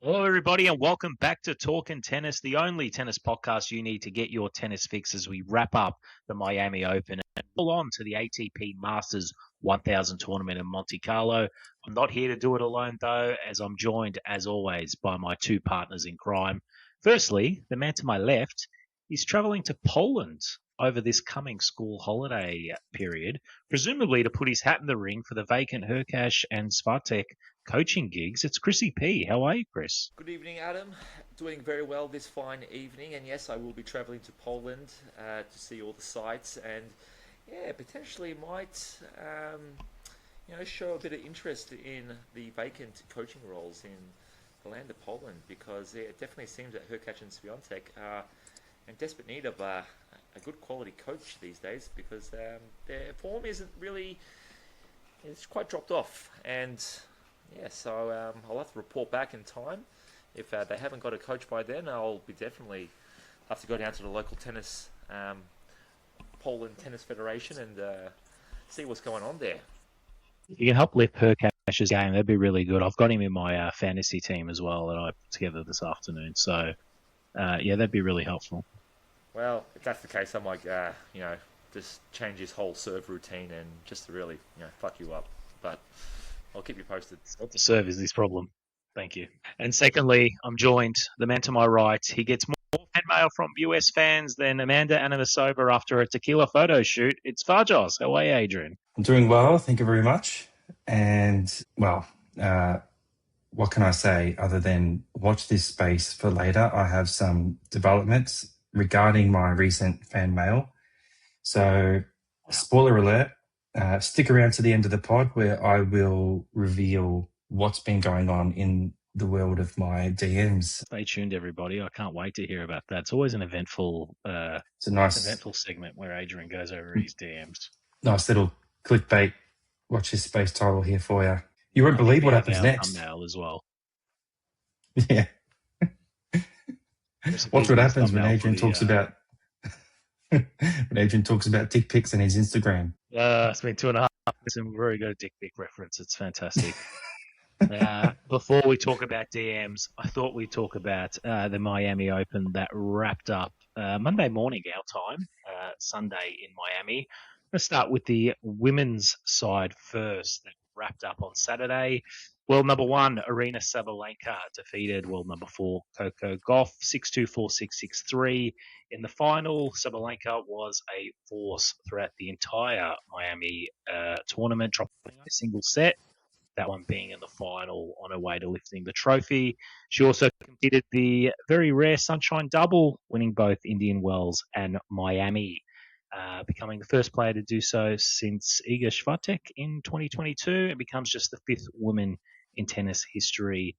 Hello, everybody, and welcome back to Talkn Tennis, the only tennis podcast you need to get your tennis fix as we wrap up the Miami Open and pull on to the ATP Masters 1000 tournament in Monte Carlo. I'm not here to do it alone, though, as I'm joined, as always, by my two partners in crime. Firstly, the man to my left is traveling to Poland over this coming school holiday period, presumably to put his hat in the ring for the vacant Hurkacz and Swiatek coaching gigs. It's Chrissy P. How are you, Chris? Good evening, Adam. Doing very well this fine evening, and yes, I will be travelling to Poland to see all the sites, and potentially might show a bit of interest in the vacant coaching roles in the land of Poland, because it definitely seems that Hurkacz and Swiatek are in desperate need of a good quality coach these days, because their form isn't really, it's quite dropped off, and so I'll have to report back in time. If they haven't got a coach by then, I'll be definitely have to go down to the local tennis, Poland Tennis Federation, and see what's going on there. If you can help lift Hurkacz's game, that'd be really good. I've got him in my fantasy team as well that I put together this afternoon. So, that'd be really helpful. Well, if that's the case, I might, just change his whole serve routine and just to really, fuck you up. But I'll keep you posted. Not the serve is this problem. Thank you. And secondly, I'm joined, the man to my right. He gets more fan mail from US fans than Amanda Ananisova after a tequila photo shoot. It's Farjos. How are you, Adrian? I'm doing well, thank you very much. And, well, what can I say other than watch this space for later? I have some developments regarding my recent fan mail. So, spoiler alert, stick around to the end of the pod where I will reveal what's been going on in the world of my DMs. Stay tuned, everybody. I can't wait to hear about that. It's always an eventful, It's a nice eventful segment where Adrian goes over his DMs. Nice little clickbait. Watch this space title here for you. You won't believe what happens next. Thumbnail as well. Yeah. Watch what happens when Adrian talks about when Adrian talks about dick pics and his Instagram. It's been 2.5 minutes and we've already got a dick pic reference. It's fantastic. Before we talk about DMs, I thought we'd talk about the Miami Open that wrapped up Monday morning our time, Sunday in Miami. Let's start with the women's side first. That wrapped up on Saturday. World number 1, Aryna Sabalenka defeated world number 4, Coco Gauff, 6-2, 4-6, 6-3. In the final, Sabalenka was a force throughout the entire Miami tournament, dropping a single set. That one being in the final on her way to lifting the trophy. She also completed the very rare Sunshine Double, winning both Indian Wells and Miami. Becoming the first player to do so since Iga Swiatek in 2022. It becomes just the 5th woman in tennis history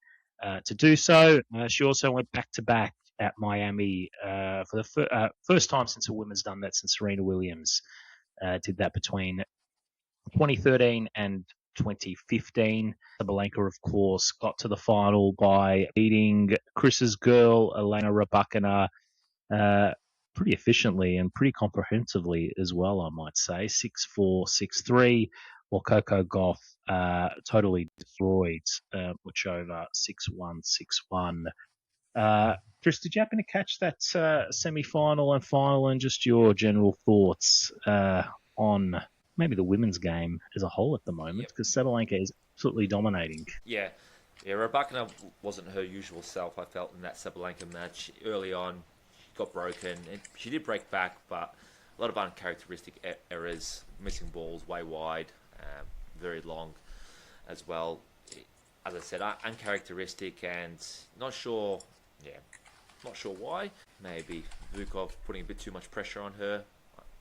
to do so. She also went back-to-back at Miami for the first time since a woman's done that since Serena Williams did that between 2013 and 2015. Sabalenka, of course, got to the final by beating Chris's girl, Elena Rybakina, pretty efficiently and pretty comprehensively as well, I might say. 6-4, 6-3, while Coco Gauff totally destroyed Muchova 6-1, 6-1. Chris, did you happen to catch that semi-final and final, and just your general thoughts on maybe the women's game as a whole at the moment? Because Sabalenka is absolutely dominating. Yeah, Rybakina wasn't her usual self, I felt, in that Sabalenka match. Early on, got broken, and she did break back, but a lot of uncharacteristic errors, missing balls way wide, very long as well. As I said, uncharacteristic, and not sure why. Maybe Vukov putting a bit too much pressure on her.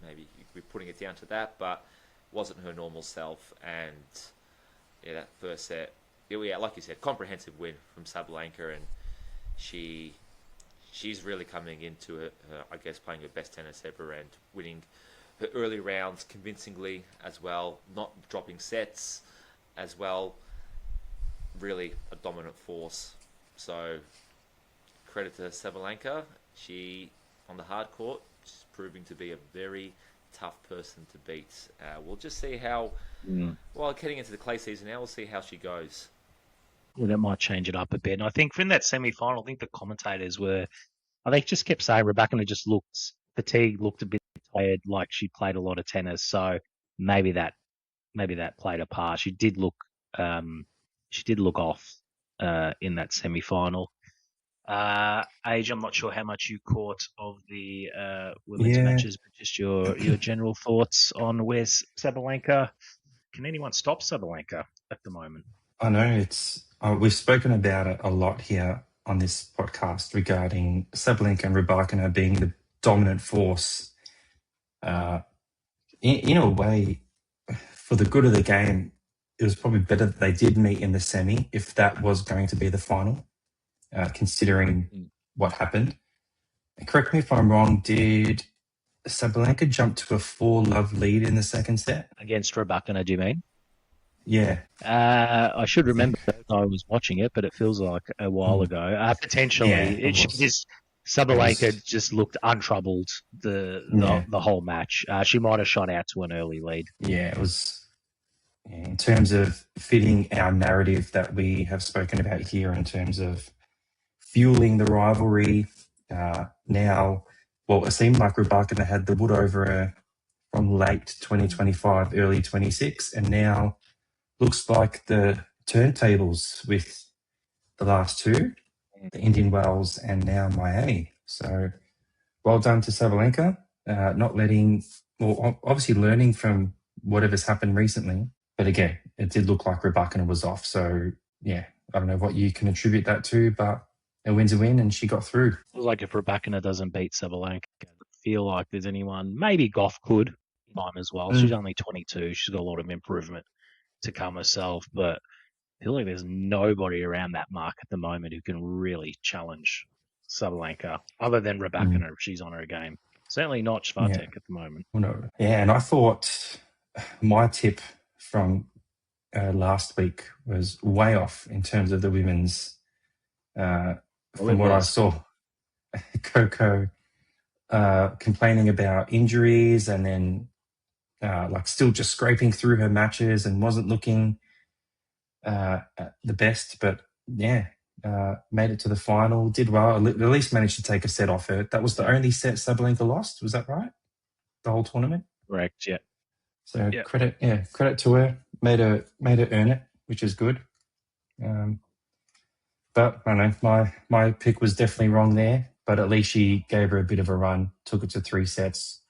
Maybe you could be putting it down to that, but wasn't her normal self. And that first set, like you said, comprehensive win from Sabalenka, and she's really coming into her, I guess, playing her best tennis ever and winning her early rounds convincingly as well, not dropping sets as well. Really a dominant force. So credit to Sabalenka. She, on the hard court, is proving to be a very tough person to beat. We'll just see how, well, heading into the clay season now, we'll see how she goes. Well, that might change it up a bit. And I think in that semi-final, I think the commentators were, they just kept saying Rebecca just looked fatigued, looked a bit tired, like she played a lot of tennis. So maybe that played a part. She did look off in that semi-final. Age, I'm not sure how much you caught of the women's Yeah, matches, but just your general thoughts on where's Sabalenka. Can anyone stop Sabalenka at the moment? I know it's. We've spoken about it a lot here on this podcast regarding Sabalenka and Rybakina being the dominant force. In a way, for the good of the game, it was probably better that they did meet in the semi if that was going to be the final, considering what happened. And correct me if I'm wrong, did Sabalenka jump to a 4-love lead in the second set? Against Rebecca, do you mean? Yeah. I should remember that I was watching it, but it feels like a while ago. Yeah, Potentially, it was. Sabalenka just looked untroubled the whole match. She might have shot out to an early lead. Yeah, it was. In terms of fitting our narrative that we have spoken about here, in terms of fueling the rivalry, now, well, it seemed like Rybakina had the wood over her from late 2025, early 26, and now looks like the turntables with the last two, the Indian Wells and now Miami. So well done to Sabalenka, not letting, well, obviously learning from whatever's happened recently. But again, it did look like Rybakina was off. So yeah, I don't know what you can attribute that to, but a win's a win and she got through. Like if Rebecca doesn't beat Sabalenka, I feel like there's anyone, maybe Gauff could time as well. She's only 22. She's got a lot of improvement to come herself, but I feel like there's nobody around that mark at the moment who can really challenge Sabalenka other than Rebecca if she's on her game. Certainly not Swiatek at the moment. Well, no. Yeah, and I thought my tip from last week was way off in terms of the women's. From what I saw, Coco complaining about injuries and then like still just scraping through her matches and wasn't looking at the best. But yeah, made it to the final, did well, at least managed to take a set off her. That was the only set Sabalenka lost. Was that right? The whole tournament? Correct, yeah. So credit to her. Made her earn it, which is good. But I don't know, my pick was definitely wrong there. But at least she gave her a bit of a run, took it to 3 sets.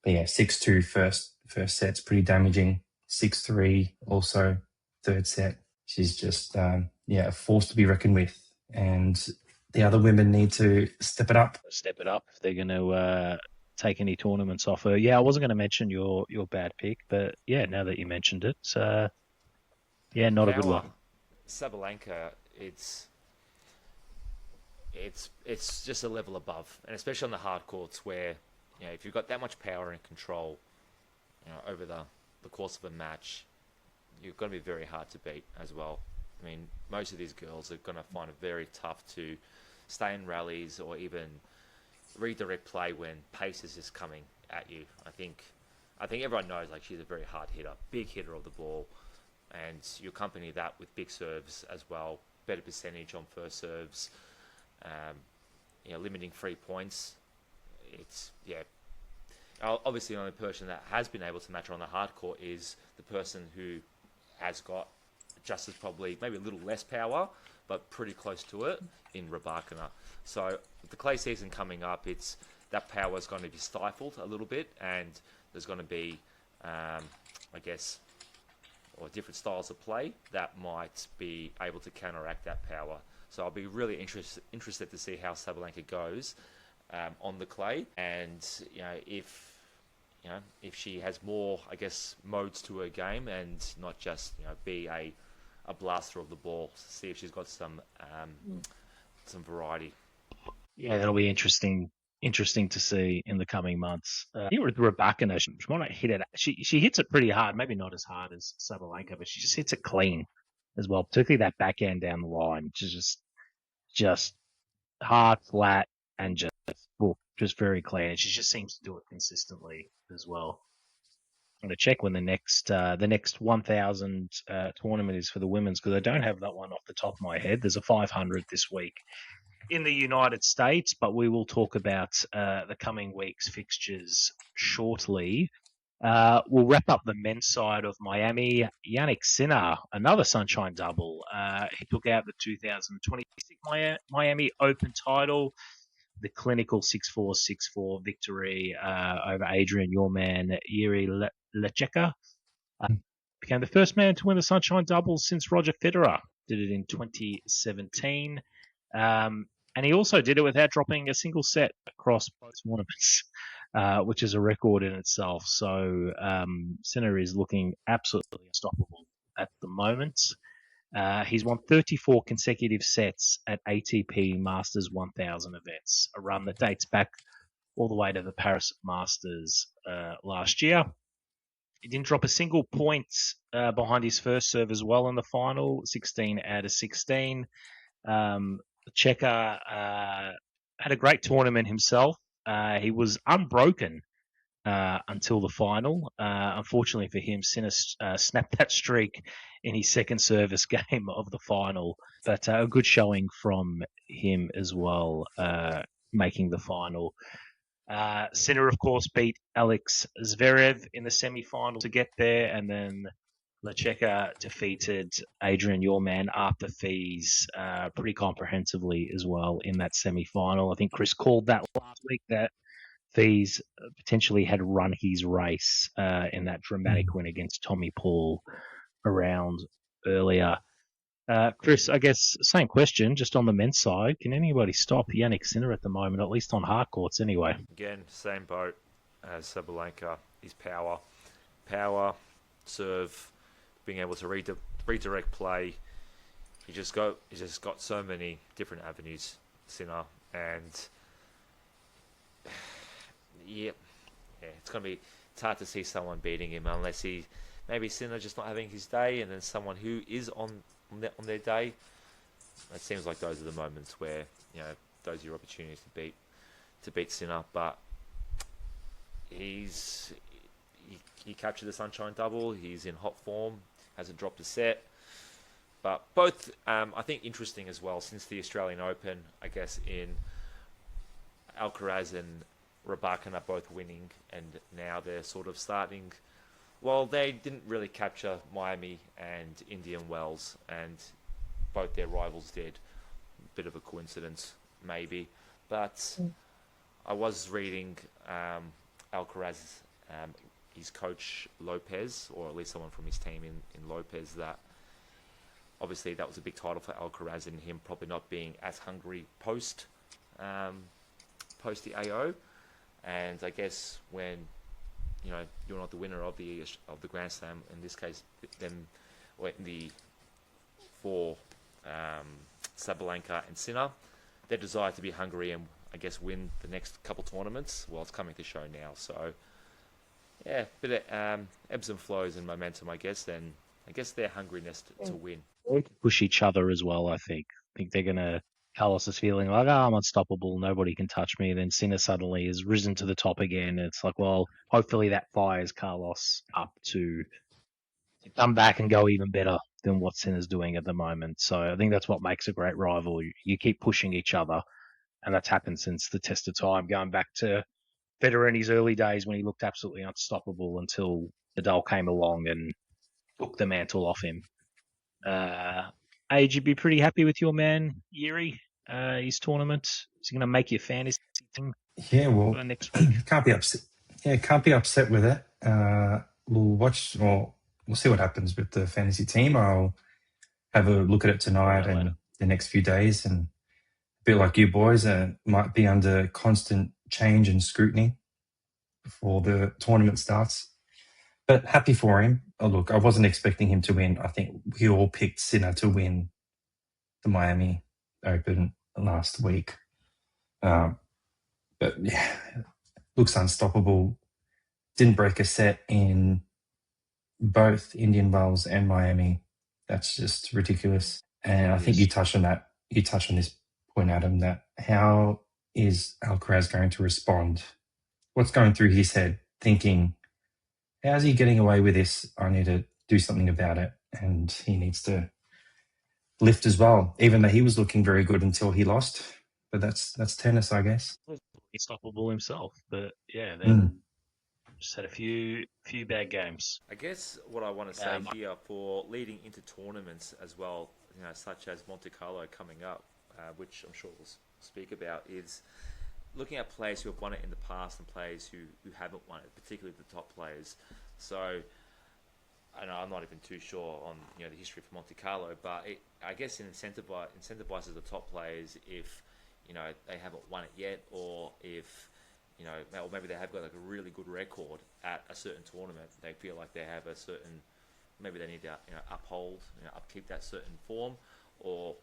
But yeah, 6-2 first set's pretty damaging. 6-3 also third set. She's just a force to be reckoned with. And the other women need to step it up. Step it up if they're going to take any tournaments off her. Yeah, I wasn't going to mention your bad pick, but yeah, now that you mentioned it, not a good one. Sabalenka, it's just a level above, and especially on the hard courts where, you know, if you've got that much power and control, you know, over the course of a match, you're going to be very hard to beat as well. I mean, most of these girls are going to find it very tough to stay in rallies or even redirect play when pace is just coming at you. I think everyone knows, like, she's a very hard hitter, big hitter of the ball, and you accompany that with big serves as well, better percentage on first serves, limiting 3 points. It's, obviously the only person that has been able to match her on the hard court is the person who has got just as probably maybe a little less power, but pretty close to it in Rybakina. So with the clay season coming up, that power is going to be stifled a little bit, and there's going to be, different styles of play that might be able to counteract that power. So I'll be really interested to see how Sabalenka goes on the clay, and if she has more, modes to her game and not just be a blaster of the ball. See if she's got some variety. Yeah, that'll be interesting to see in the coming months. I think with Rebecca, she might not hit it. She hits it pretty hard, maybe not as hard as Sabalenka, but she just hits it clean as well, particularly that backhand down the line, which is just hard, flat, and just very clean. And she just seems to do it consistently as well. I'm going to check when the next 1,000 tournament is for the women's, because I don't have that one off the top of my head. There's a 500 this week in the United States, but we will talk about the coming week's fixtures shortly. We'll wrap up the men's side of Miami. Jannik Sinner, another Sunshine double. He took out the 2026 Miami Open title, the clinical 6-4, 6-4 victory over Adrian Yorman, Jiri Lecheka. Became the first man to win the Sunshine double since Roger Federer did it in 2017. And he also did it without dropping a single set across both tournaments, which is a record in itself. So Sinner is looking absolutely unstoppable at the moment. He's won 34 consecutive sets at ATP Masters 1000 events, a run that dates back all the way to the Paris Masters last year. He didn't drop a single point behind his first serve as well in the final, 16 out of 16. Checker had a great tournament himself. He was unbroken until the final. Unfortunately for him, Sinner snapped that streak in his second service game of the final. But a good showing from him as well, making the final. Sinner, of course, beat Alex Zverev in the semi-final to get there, and then Lecheka defeated Adrian Yorman after fees pretty comprehensively as well in that semi-final. I think Chris called that last week, that fees potentially had run his race in that dramatic win against Tommy Paul around earlier. Chris, I guess same question, just on the men's side. Can anybody stop Jannik Sinner at the moment, at least on hard courts anyway? Again, same boat as Sabalenka. His power, serve, being able to redirect play. He just got so many different avenues, Sinner, and yeah, it's hard to see someone beating him unless maybe Sinner just not having his day, and then someone who is on their day. It seems like those are the moments where those are your opportunities to beat Sinner. But he captured the Sunshine double. He's in hot form, hasn't dropped a set. But both, I think, interesting as well, since the Australian Open, I guess, in Alcaraz and Rybakina are both winning, and now they're sort of starting. Well, they didn't really capture Miami and Indian Wells, and both their rivals did. Bit of a coincidence, maybe. But I was reading Alcaraz, his coach Lopez, or at least someone from his team in Lopez, that obviously that was a big title for Alcaraz, and him probably not being as hungry post the AO. And I guess when you're not the winner of the Grand Slam, in this case, then for Sabalenka and Sinner, their desire to be hungry and I guess win the next couple tournaments, well, it's coming to show now. So yeah, bit of ebbs and flows and momentum, I guess. Then I guess their hungriness to win. Push each other as well. I think they're gonna. Carlos is feeling like, I'm unstoppable, nobody can touch me. Then Sinner suddenly has risen to the top again. It's like, well, hopefully that fires Carlos up to come back and go even better than what Sinner's doing at the moment. So I think that's what makes a great rival. You keep pushing each other, and that's happened since the test of time, going back to Federer in his early days when he looked absolutely unstoppable until Nadal came along and took the mantle off him. Age, you'd be pretty happy with your man, Jiri, his tournament. Is he going to make your fantasy team? Yeah, well, next week? Can't be upset. Yeah, can't be upset with it. We'll watch, or we'll see what happens with the fantasy team. I'll have a look at it tonight and the next few days. And a bit like you boys, might be under constant change and scrutiny before the tournament starts. But happy for him. Oh, look, I wasn't expecting him to win. I think we all picked Sinner to win the Miami Open last week. But yeah, looks unstoppable. Didn't break a set in both Indian Wells and Miami. That's just ridiculous. And I think you touched on that. You touched on this point, Adam, that how is Alcaraz going to respond? What's going through his head thinking how's he getting away with this? I need to do something about it. And he needs to lift as well, even though he was looking very good until he lost. But that's tennis, I guess. Unstoppable himself, but yeah, Mm. then just had a few bad games. I guess what I want to say here for leading into tournaments as well, such as Monte Carlo coming up, which I'm sure we'll speak about, is looking at players who have won it in the past and players who haven't won it, particularly the top players. So I know I'm not even too sure on the history of Monte Carlo, but I guess it incentivizes the top players if they haven't won it yet, or if or maybe they have got like a really good record at a certain tournament. They feel like they have a certain, maybe they need to upkeep that certain form, or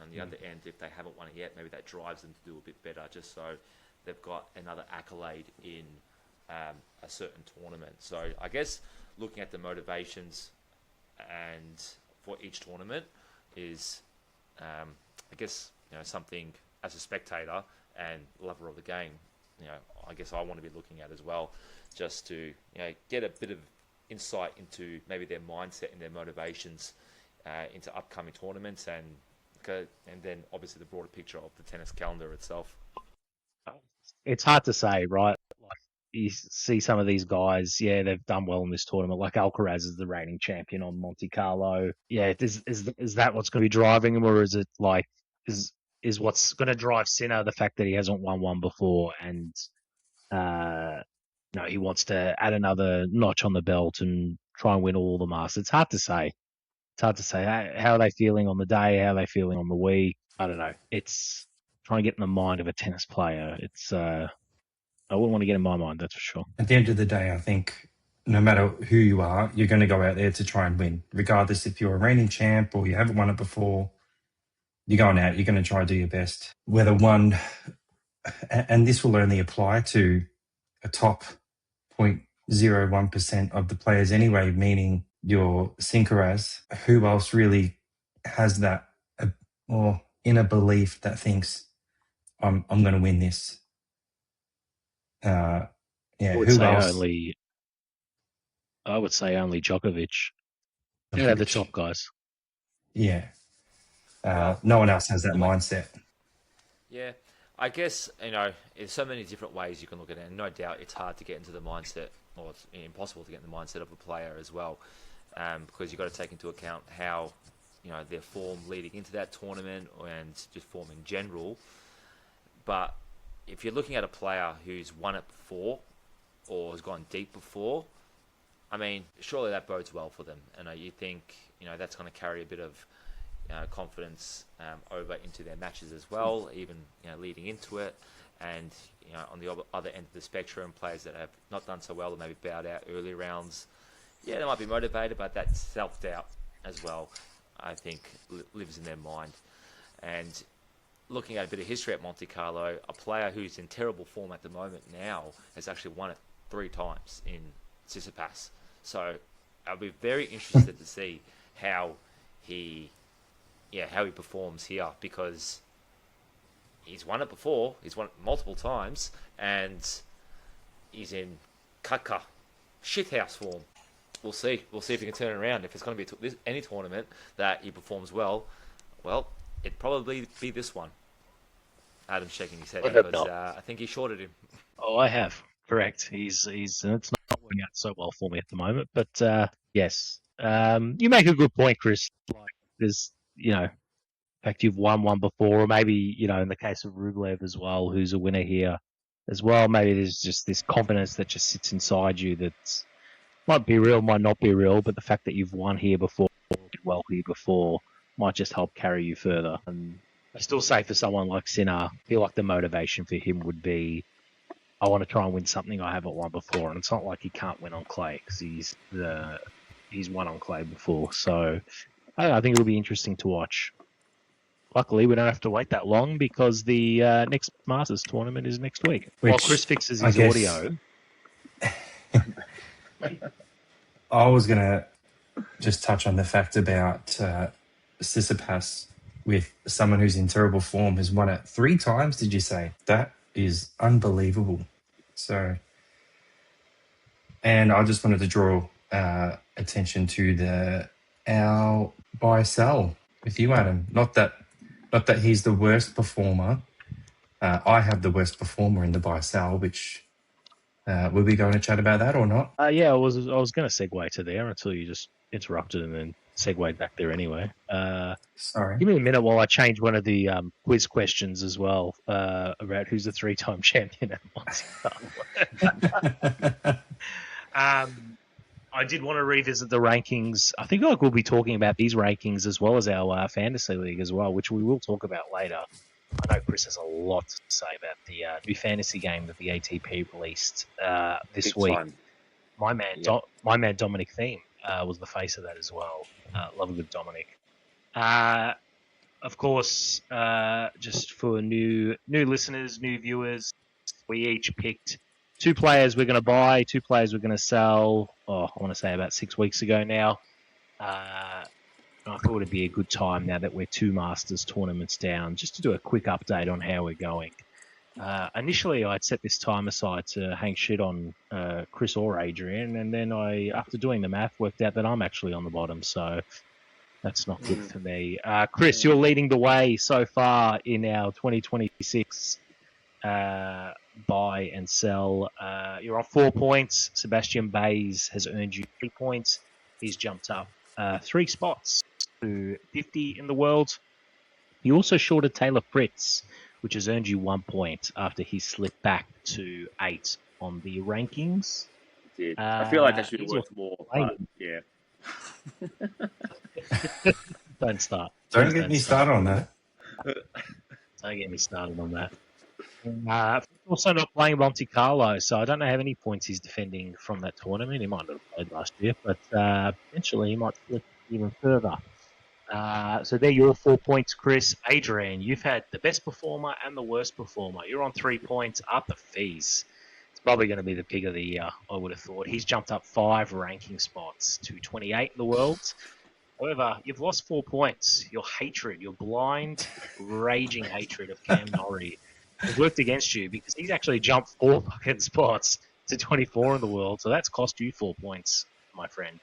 on the other end, if they haven't won it yet, maybe that drives them to do a bit better, just so they've got another accolade in a certain tournament. So I guess looking at the motivations and for each tournament is, I guess, something as a spectator and lover of the game, I guess I want to be looking at as well, just to get a bit of insight into maybe their mindset and their motivations into upcoming tournaments, and then obviously the broader picture of the tennis calendar itself. It's hard to say, right? Like, you see some of these guys, they've done well in this tournament. Like Alcaraz is the reigning champion on Monte Carlo. Yeah, is that what's going to be driving him, or is it like is what's going to drive Sinner the fact that he hasn't won one before, and he wants to add another notch on the belt and try and win all the Masters? It's hard to say. It's hard to say. How are they feeling on the day? How are they feeling on the week? I don't know. It's trying to get in the mind of a tennis player. It's I wouldn't want to get in my mind, that's for sure. At the end of the day, I think no matter who you are, you're going to go out there to try and win, regardless if you're a reigning champ or you haven't won it before. You're going out, you're going to try to do your best. Whether one, and this will only apply to a top 0.01% of the players anyway, meaning your Sinkeras, who else really has that or inner belief that thinks, I'm going to win this? I would say only Djokovic. Yeah, the top guys. Yeah. No one else has that mindset. Yeah. I guess, there's so many different ways you can look at it, and no doubt it's hard to get into the mindset, or it's impossible to get in the mindset of a player as well, because you've got to take into account how, their form leading into that tournament and just form in general. But if you're looking at a player who's won it before or has gone deep before, I mean, surely that bodes well for them. And you think, that's going to carry a bit of confidence over into their matches as well, even leading into it. And on the other end of the spectrum, players that have not done so well and maybe bowed out early rounds, they might be motivated, but that self-doubt as well, I think, lives in their mind. And looking at a bit of history at Monte Carlo, a player who's in terrible form at the moment now has actually won it 3 times in Tsitsipas. So I'll be very interested to see how he performs here, because he's won it before, he's won it multiple times, and he's in Katka shithouse form. We'll see if he can turn it around. If it's going to be any tournament that he performs well, it'd probably be this one. Adam's shaking his head because I think he shorted him. Oh, I have. Correct. He's it's not working out so well for me at the moment, but yes. You make a good point, Chris. Like, there's, in fact, you've won one before, or maybe, in the case of Rublev as well, who's a winner here as well, maybe there's just this confidence that just sits inside you that's might be real, might not be real, but the fact that you've won here before, did well here before, might just help carry you further. And I still say for someone like Sinner, I feel like the motivation for him would be, I want to try and win something I haven't won before. And it's not like he can't win on clay, because he's won on clay before. So I think it'll be interesting to watch. Luckily, we don't have to wait that long, because the next Masters tournament is next week. While Chris fixes his audio. I was going to just touch on the fact about Tsitsipas, with someone who's in terrible form, has won it 3 times, did you say? That is unbelievable. So And I just wanted to draw attention to our buy sell with you, Adam. Not that he's the worst performer. I have the worst performer in the buy sell, which were we going to chat about that or not? Yeah, I was going to segue to there until you just interrupted and then segued back there anyway. Sorry. Give me a minute while I change one of the quiz questions as well about who's the 3-time champion at Monte Carlo. I did want to revisit the rankings. I think we'll be talking about these rankings as well as our fantasy league as well, which we will talk about later. I know Chris has a lot to say about the new fantasy game that the ATP released this Big week. time. My man Dominic Thiem was the face of that as well. Love a good Dominic. Of course, just for new listeners, new viewers, we each picked 2 players we're going to buy, 2 players we're going to sell. I want to say about 6 weeks ago now. I thought it'd be a good time now that we're 2 Masters tournaments down, just to do a quick update on how we're going. Initially, I'd set this time aside to hang shit on Chris or Adrian, and then after doing the math, worked out that I'm actually on the bottom, so that's not good for me. Chris, you're leading the way so far in our 2026 buy and sell. You're on 4 points. Sebastian Baez has earned you 3 points. He's jumped up 3 spots to 50 in the world. You also shorted Taylor Fritz, which has earned you 1 point after he slipped back to 8 on the rankings. Did. I feel like that should be worth more, but yeah. Don't start. Don't get me started on that. Don't get me started on that. Also not playing Monte Carlo, so I don't know how many points he's defending from that tournament. He might not have played last year, but potentially he might slip even further. So there you're 4 points, Chris. Adrian, you've had the best performer and the worst performer. You're on 3 points after fees. It's probably going to be the pick of the year, I would have thought. He's jumped up 5 ranking spots to 28 in the world. However, you've lost 4 points. Your hatred, your blind, raging hatred of Cam Norrie has worked against you because he's actually jumped 4 fucking spots to 24 in the world. So that's cost you 4 points, my friend,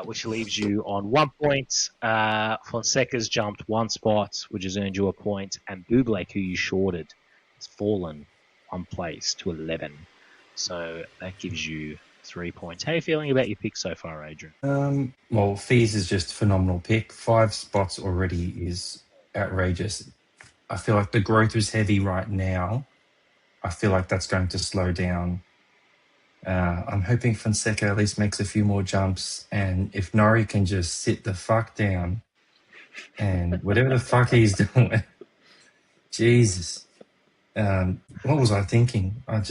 which leaves you on 1 point. Fonseca's jumped 1 spot, which has earned you a point. And Bublik, who you shorted, has fallen 1 place to 11. So that gives you 3 points. How are you feeling about your pick so far, Adrian? Well, fees is just a phenomenal pick. 5 spots already is outrageous. I feel like the growth is heavy right now. I feel like that's going to slow down. I'm hoping Fonseca at least makes a few more jumps, and if Norrie can just sit the fuck down and whatever the fuck he's doing, Jesus. What was I thinking? I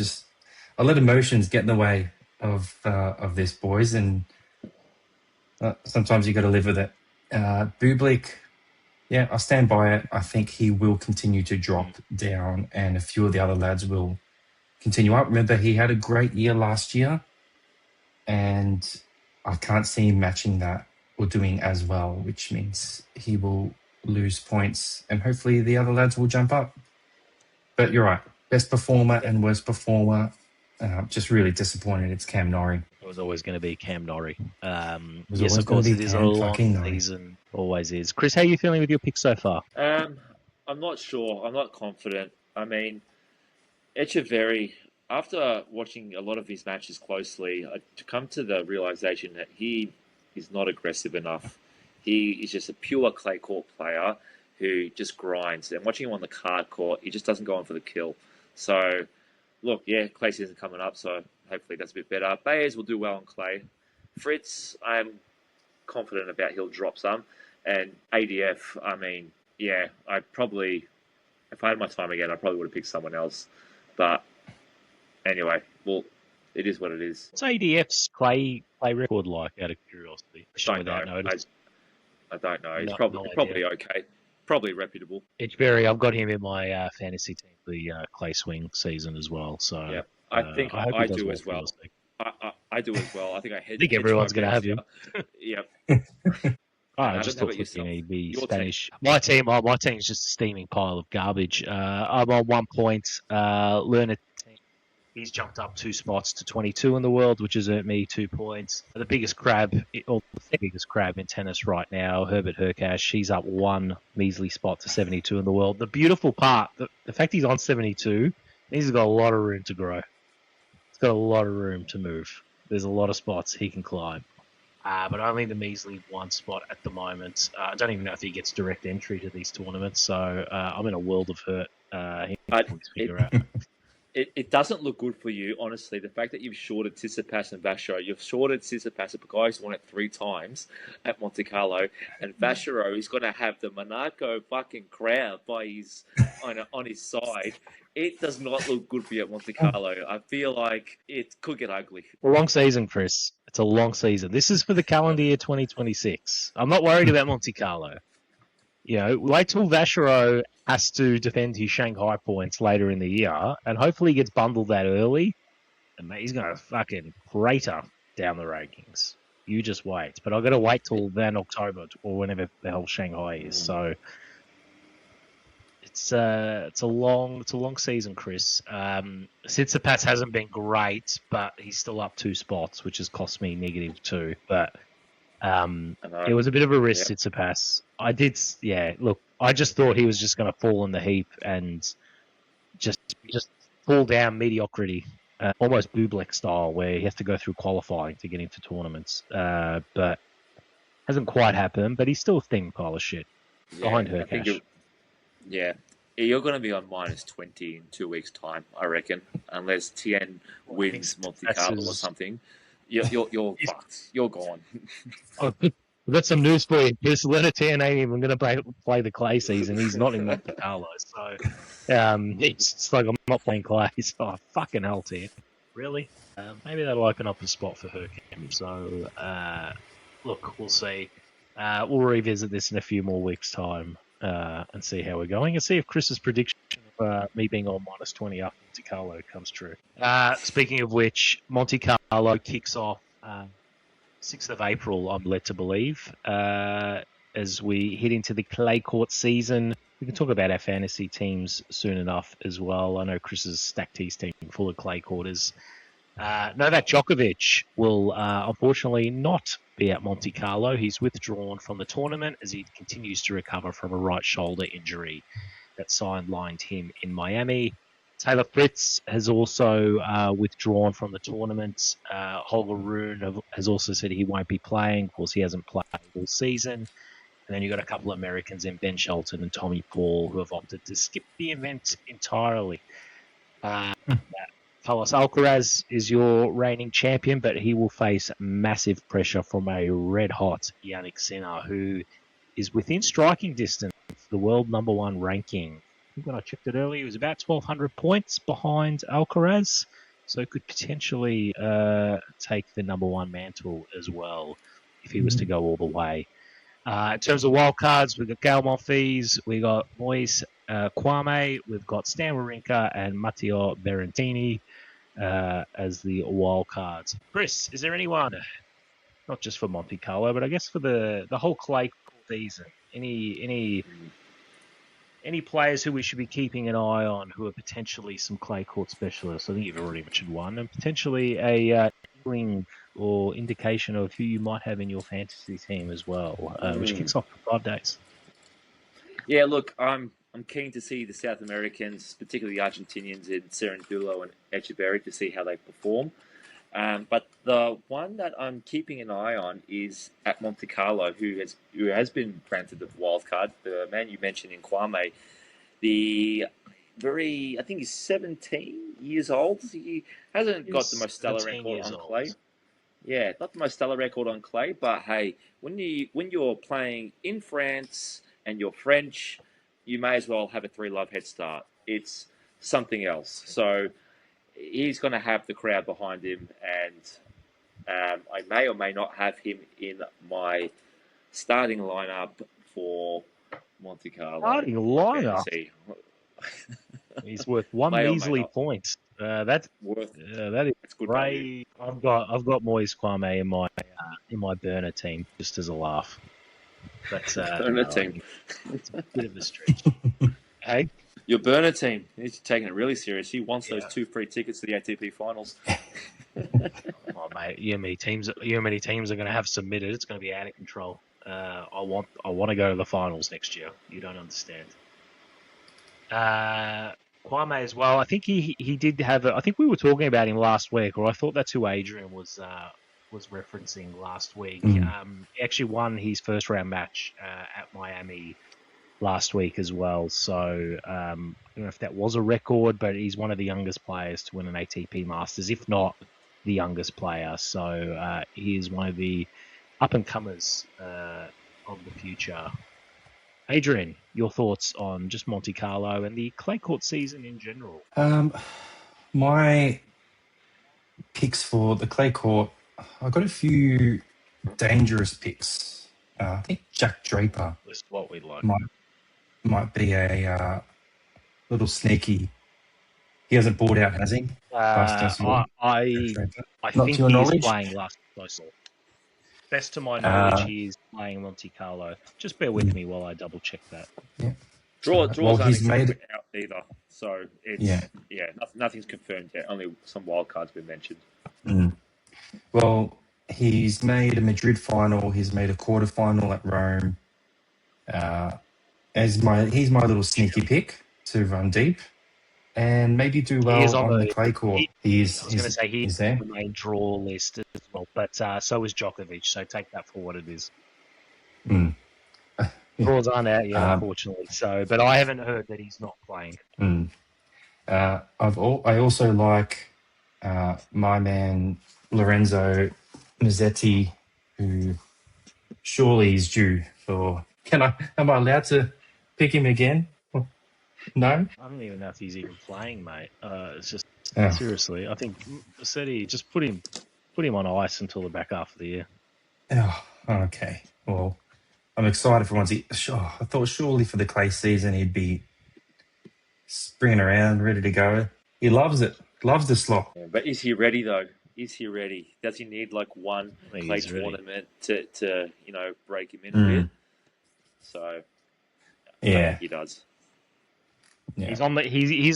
let emotions get in the way of this, boys, and sometimes you got to live with it. Bublik, yeah, I stand by it. I think he will continue to drop down, and a few of the other lads will continue up. Remember, he had a great year last year, and I can't see him matching that or doing as well, which means he will lose points, and hopefully the other lads will jump up. But you're right, best performer and worst performer. Just really disappointed it's Cam Norrie. It was always going to be Cam Norrie. Yes, of course, it is a long season. Always is. Chris, how are you feeling with your pick so far? I'm not sure. I'm not confident. I mean, Echeverry, after watching a lot of his matches closely, to come to the realization that he is not aggressive enough. He is just a pure clay court player who just grinds. And watching him on the hard court, he just doesn't go on for the kill. So, look, yeah, clay season coming up, so hopefully that's a bit better. Baez will do well on clay. Fritz, I'm confident about he'll drop some. And ADF, I mean, yeah, I probably, if I had my time again, I probably would have picked someone else. But anyway, well, it is what it is. What's ADF's clay record like, out of curiosity? Don't know. I don't know. It's probably okay. Probably reputable. Echeverry, I've got him in my fantasy team for the clay swing season as well. So yeah, I think I do as well. I do as well. I think I think everyone's going to have him. Yep. I just thought the Spanish. My team's just a steaming pile of garbage. I'm on 1 point. Learner team He's jumped up 2 spots to 22 in the world, which has earned me 2 points. The biggest crab, or the biggest crab in tennis right now, Herbert Hurkacz, he's up 1 measly spot to 72 in the world. The beautiful part, the fact he's on 72, he's got a lot of room to grow. He's got a lot of room to move. There's a lot of spots he can climb. But only the measly 1 spot at the moment. I don't even know if he gets direct entry to these tournaments, so I'm in a world of hurt. He can figure out. It doesn't look good for you, honestly. The fact that you've shorted Tsitsipas and Vachereau. You've shorted Tsitsipas, a guy who's won it 3 times at Monte Carlo, and Vachereau is going to have the Monaco fucking crowd by on his side. It does not look good for you at Monte Carlo. I feel like it could get ugly. A long season, Chris. It's a long season. This is for the calendar year 2026. I'm not worried about Monte Carlo. You know, wait till Vachereau has to defend his Shanghai points later in the year, and hopefully he gets bundled that early, and mate, he's going to fucking crater down the rankings. You just wait. But I've got to wait till then October, or whenever the hell Shanghai is. So it's a long season, Chris. Tsitsipas hasn't been great, but he's still up 2 spots, which has cost me -2. But it was a bit of a risk, Tsitsipas. Look, I just thought he was just going to fall in the heap and just fall down mediocrity, almost Bublik style, where he has to go through qualifying to get into tournaments. But hasn't quite happened, but he's still a thin pile of shit behind Hurkacz. You're going to be on -20 in 2 weeks' time, I reckon, unless Tien wins Monte Carlo or something. You're fucked. You're gone. We've got some news for you. Chris Leonard ain't even going to play the clay season. He's not in Monte Carlo. So it's like I'm not playing clay. So fucking hell, Tian. Really? Maybe that'll open up a spot for Hurkacz. So, look, we'll see. We'll revisit this in a few more weeks' time and see how we're going and see if Chris's prediction of me being on -20 after Monte Carlo comes true. Speaking of which, Monte Carlo kicks off 6th of April, I'm led to believe, as we head into the clay court season. We can talk about our fantasy teams soon enough as well. I know Chris's stacked his team full of clay quarters. Novak Djokovic will unfortunately not be at Monte Carlo. He's withdrawn from the tournament as he continues to recover from a right shoulder injury that sidelined him in Miami. Taylor Fritz has also withdrawn from the tournament. Holger Rune has also said he won't be playing. Of course, he hasn't played all season. And then you've got a couple of Americans in Ben Shelton and Tommy Paul who have opted to skip the event entirely. Carlos Alcaraz is your reigning champion, but he will face massive pressure from a red-hot Jannik Sinner, who is within striking distance of the world #1 ranking. I think when I checked it earlier, he was about 1,200 points behind Alcaraz, so could potentially take the #1 mantle as well if he was to go all the way. In terms of wildcards, we've got Gael Monfils, we've got Moise Kwame, we've got Stan Wawrinka and Matteo Berrettini as the wildcards. Chris, is there anyone, not just for Monte Carlo, but I guess for the whole clay season, any players who we should be keeping an eye on who are potentially some clay court specialists? I think you've already mentioned one, and potentially a inkling or indication of who you might have in your fantasy team as well, which kicks off for 5 days. Yeah, look, I'm keen to see the South Americans, particularly the Argentinians in Cerundolo and Echeverry, to see how they perform. But the one that I'm keeping an eye on is at Monte Carlo, who has been granted the wild card. The man you mentioned in Kwame, I think he's 17 years old. He hasn't got the most stellar record on clay. Yeah, not the most stellar record on clay, but hey, when you're playing in France and you're French, you may as well have a 3-love head start. It's something else. So he's going to have the crowd behind him, and I may or may not have him in my starting lineup for Monte Carlo. Starting lineup? He's worth one measly point. That is good great. I've got Moise Kwame in my burner team just as a laugh. But burner team. It's a bit of a stretch. Hey, Your burner team, he's taking it really serious. He wants those 2 free tickets to the ATP finals. Oh, mate, you know how many teams are going to have submitted? It's going to be out of control. I want to go to the finals next year. You don't understand. Kwame as well. I think he did have. I think we were talking about him last week, or I thought that's who Adrian was referencing last week. He actually won his first round match at Miami last week as well. So I don't know if that was a record, but he's one of the youngest players to win an ATP Masters, if not the youngest player. So he is one of the up and comers of the future. Adrian, your thoughts on just Monte Carlo and the clay court season in general? My picks for the clay court, I got a few dangerous picks. I think Jack Draper That's what we like. might be a little sneaky. He hasn't bought out, has he? I think he's playing last I saw. Best to my knowledge, he is playing Monte Carlo. Just bear with me while I double check that. Yeah. Draws aren't made out either, so it's nothing's confirmed yet. Only some wild cards been mentioned. Well, he's made a Madrid final. He's made a quarterfinal at Rome. He's my little sneaky pick to run deep and maybe do well on the clay court. He's there. The main draw list as well, but so is Djokovic. So take that for what it is. Draws aren't out yet, unfortunately. So, but I haven't heard that he's not playing. I also like my man Lorenzo Mazzetti, who surely is due for. Am I allowed to pick him again? No? I don't even know if he's even playing, mate. It's just seriously. I think Mazzetti, just put him on ice until the back half of the year. Oh, okay. Well, I'm excited for once. I thought surely for the clay season he'd be springing around, ready to go. He loves it. Loves the slot. Yeah, but is he ready though? Is he ready? Does he need like one clay tournament to break him in a bit? So yeah, he does. Yeah. He's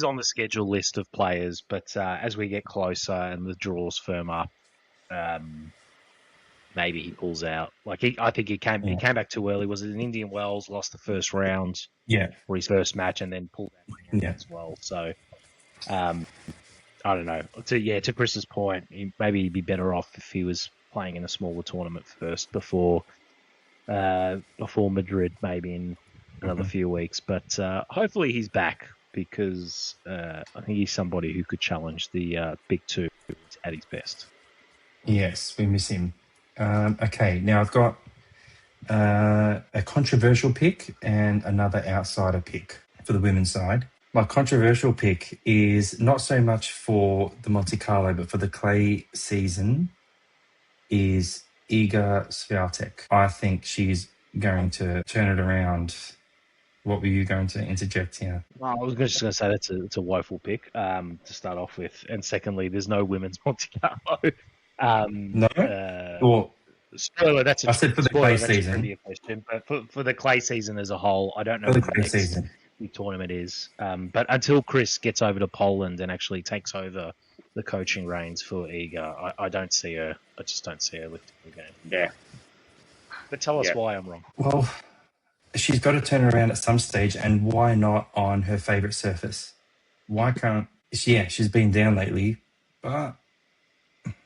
on the schedule list of players, but as we get closer and the draws firm up, maybe he pulls out. I think he came back too early. Was it in Indian Wells? Lost the first round. For his first match, and then pulled out as well. So, I don't know. To Chris's point, maybe he'd be better off if he was playing in a smaller tournament first before Madrid, maybe in another few weeks. But hopefully he's back because I think he's somebody who could challenge the big two at his best. Yes, we miss him. Okay, now I've got a controversial pick and another outsider pick for the women's side. My controversial pick is not so much for the Monte Carlo, but for the clay season is Iga Swiatek. I think she's going to turn it around. What were you going to interject here? Well, I was just going to say it's a woeful pick to start off with. And secondly, there's no women's Monte Carlo. No? Spoiler, I said for the clay season. Question, but for the clay season as a whole, I don't know what the clay season tournament is. But until Chris gets over to Poland and actually takes over the coaching reins for Iga, I don't see her. I just don't see her lifting the game. Yeah. But tell us why I'm wrong. Well, she's got to turn around at some stage, and why not on her favourite surface? Why can't she? Yeah, she's been down lately, but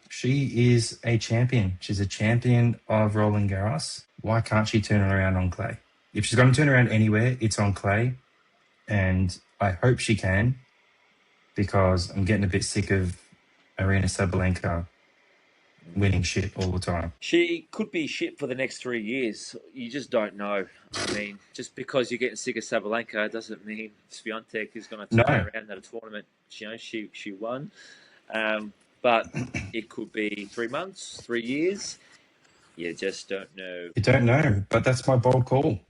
she is a champion. She's a champion of Roland Garros. Why can't she turn it around on clay? If she's going to turn around anywhere, it's on clay, and I hope she can, because I'm getting a bit sick of Aryna Sabalenka winning shit all the time. She could be shit for the next 3 years. You just don't know. I mean, just because you're getting sick of Sabalenka doesn't mean Swiatek is going to turn around at a tournament. She won. But it could be 3 months, 3 years. You just don't know. You don't know, but that's my bold call.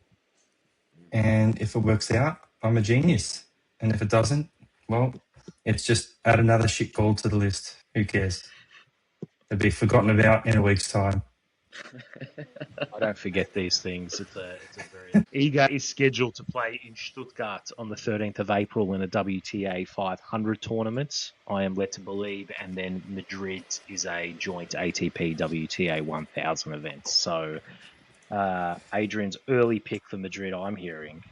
And if it works out, I'm a genius. And if it doesn't, well, it's just add another shit call to the list. Who cares? It'll be forgotten about in a week's time. I don't forget these things. It's a very. Iga is scheduled to play in Stuttgart on the 13th of April in a WTA 500 tournament, I am led to believe, and then Madrid is a joint ATP WTA 1000 event. So Adrian's early pick for Madrid, I'm hearing,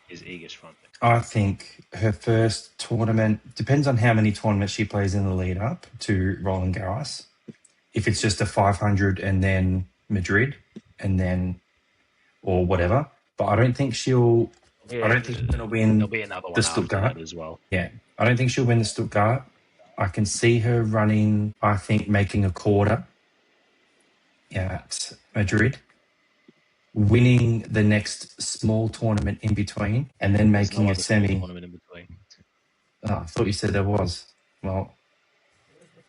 is Iga's front. I think her first tournament depends on how many tournaments she plays in the lead up to Roland Garros. If it's just a 500 and then Madrid and then or whatever, but I don't think she'll. Yeah, I don't think she's going to win there'll be another one the after Stuttgart that as well. Yeah, I don't think she'll win the Stuttgart. I can see her running. I think making a quarter at Madrid, winning the next small tournament in between, and then There's making no a other small semi. tournament in between. Oh, I thought you said there was. Well,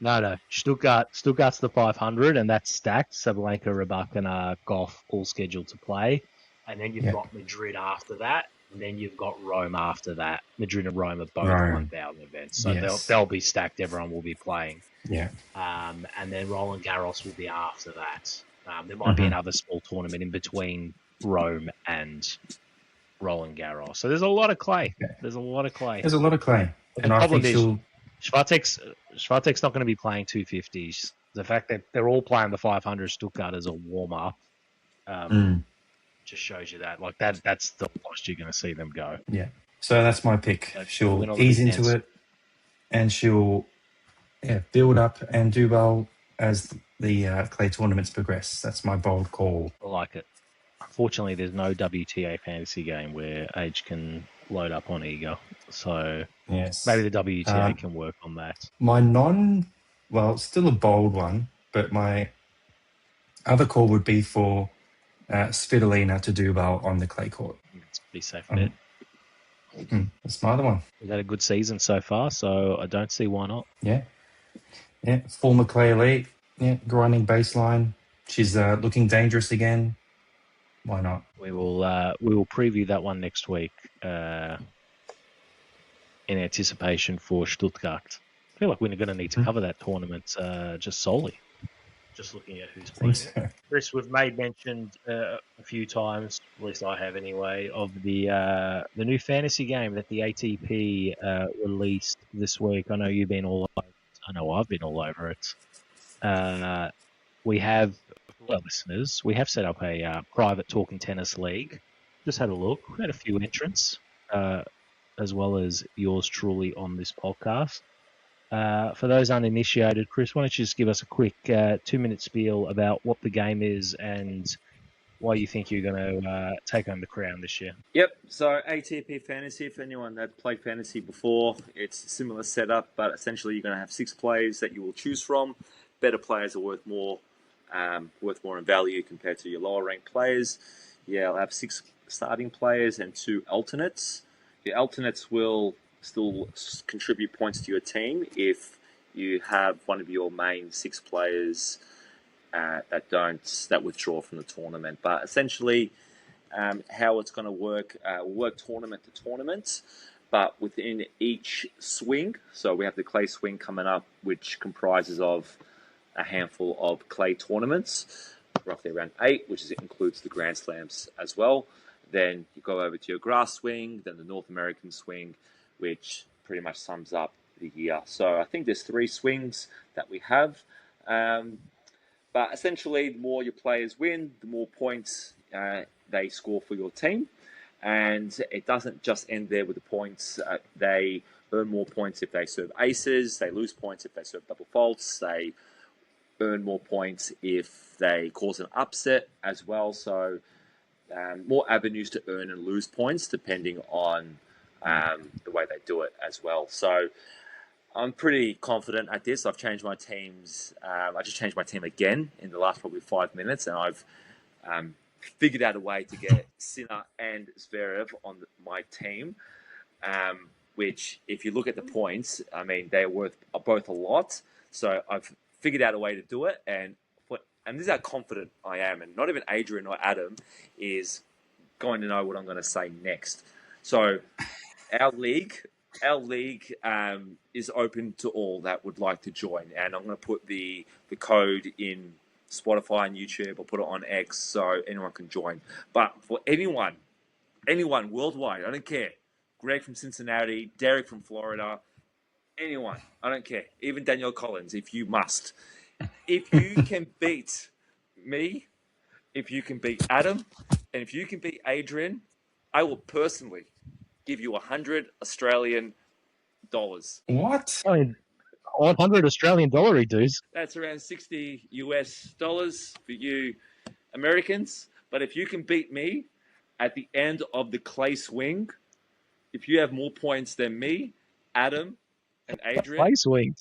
No. Stuttgart's the 500, and that's stacked. Sabalenka, Rybak, and Gauff all scheduled to play. And then you've got Madrid after that, and then you've got Rome after that. Madrid and Rome are both Rome. 1,000 events. So Yes. they'll be stacked. Everyone will be playing. Yeah. And then Roland Garros will be after that. There might be another small tournament in between Rome and Roland Garros. So there's a lot of clay. Okay. There's a lot of clay. There's a lot of clay. But And the I problem think is, she'll. Swiatek's not going to be playing 250s. The fact that they're all playing the 500 Stuttgart as a warm-up just shows you that. Like that's the most you're going to see them go. Yeah. So that's my pick. So She'll ease into it and she'll build up and do well as the clay tournaments progress. That's my bold call. I like it. Unfortunately, there's no WTA fantasy game where Age can load up on Iga. So Yes. maybe the WTA can work on that. My it's still a bold one, but my other call would be for Svitolina to do well on the clay court. It's a pretty safe bet. That's my other one. We've had a good season so far, so I don't see why not. Yeah. Former clay elite. Yeah, grinding baseline. She's looking dangerous again. Why not? We will preview that one next week in anticipation for Stuttgart. I feel like we're going to need to cover that tournament just solely. Just looking at who's playing. So. Chris, we've made mention a few times, at least I have anyway, of the new fantasy game that the ATP released this week. I know you've been all over it. I know I've been all over it. We have, for our listeners, we have set up a private Talkn Tennis league. Just had a look. We had a few entrants, as well as yours truly on this podcast. For those uninitiated, Chris, why don't you just give us a quick 2-minute spiel about what the game is and why you think you're going to take home the crown this year? Yep, so ATP Fantasy, for anyone that played Fantasy before, it's a similar setup, but essentially you're going to have 6 players that you will choose from. Better players are worth more in value compared to your lower ranked players. Yeah, I'll have 6 starting players and 2 alternates. The alternates will still contribute points to your team if you have one of your main 6 players that withdraw from the tournament. But essentially, how it's going to work, we'll work tournament to tournament, but within each swing. So we have the clay swing coming up, which comprises of a handful of clay tournaments, roughly around 8, which includes the Grand Slams as well. Then you go over to your grass swing, then the North American swing, which pretty much sums up the year. So I think there's 3 swings that we have. But essentially, the more your players win, the more points they score for your team. And it doesn't just end there with the points. They earn more points if they serve aces. They lose points if they serve double faults. They earn more points if they cause an upset as well. So more avenues to earn and lose points depending on the way they do it as well. So I'm pretty confident at this. I've changed my teams. I just changed my team again in the last probably 5 minutes, and I've figured out a way to get Sinner and Zverev on my team, which, if you look at the points, I mean, they're worth both a lot. So I've figured out a way to do it, and this is how confident I am, and not even Adrian or Adam is going to know what I'm going to say next. So our league is open to all that would like to join, and I'm going to put the code in Spotify and YouTube. I'll put it on X so anyone can join. But for anyone worldwide, I don't care. Greg from Cincinnati, Derek from Florida, anyone, I don't care. Even Danielle Collins, if you must. If you can beat me, if you can beat Adam, and if you can beat Adrian, I will personally give you 100 Australian dollars. What? I mean, 100 Australian dollar dues. That's around 60 US dollars for you Americans. But if you can beat me at the end of the clay swing, if you have more points than me, Adam, and Adrian, Clay swing.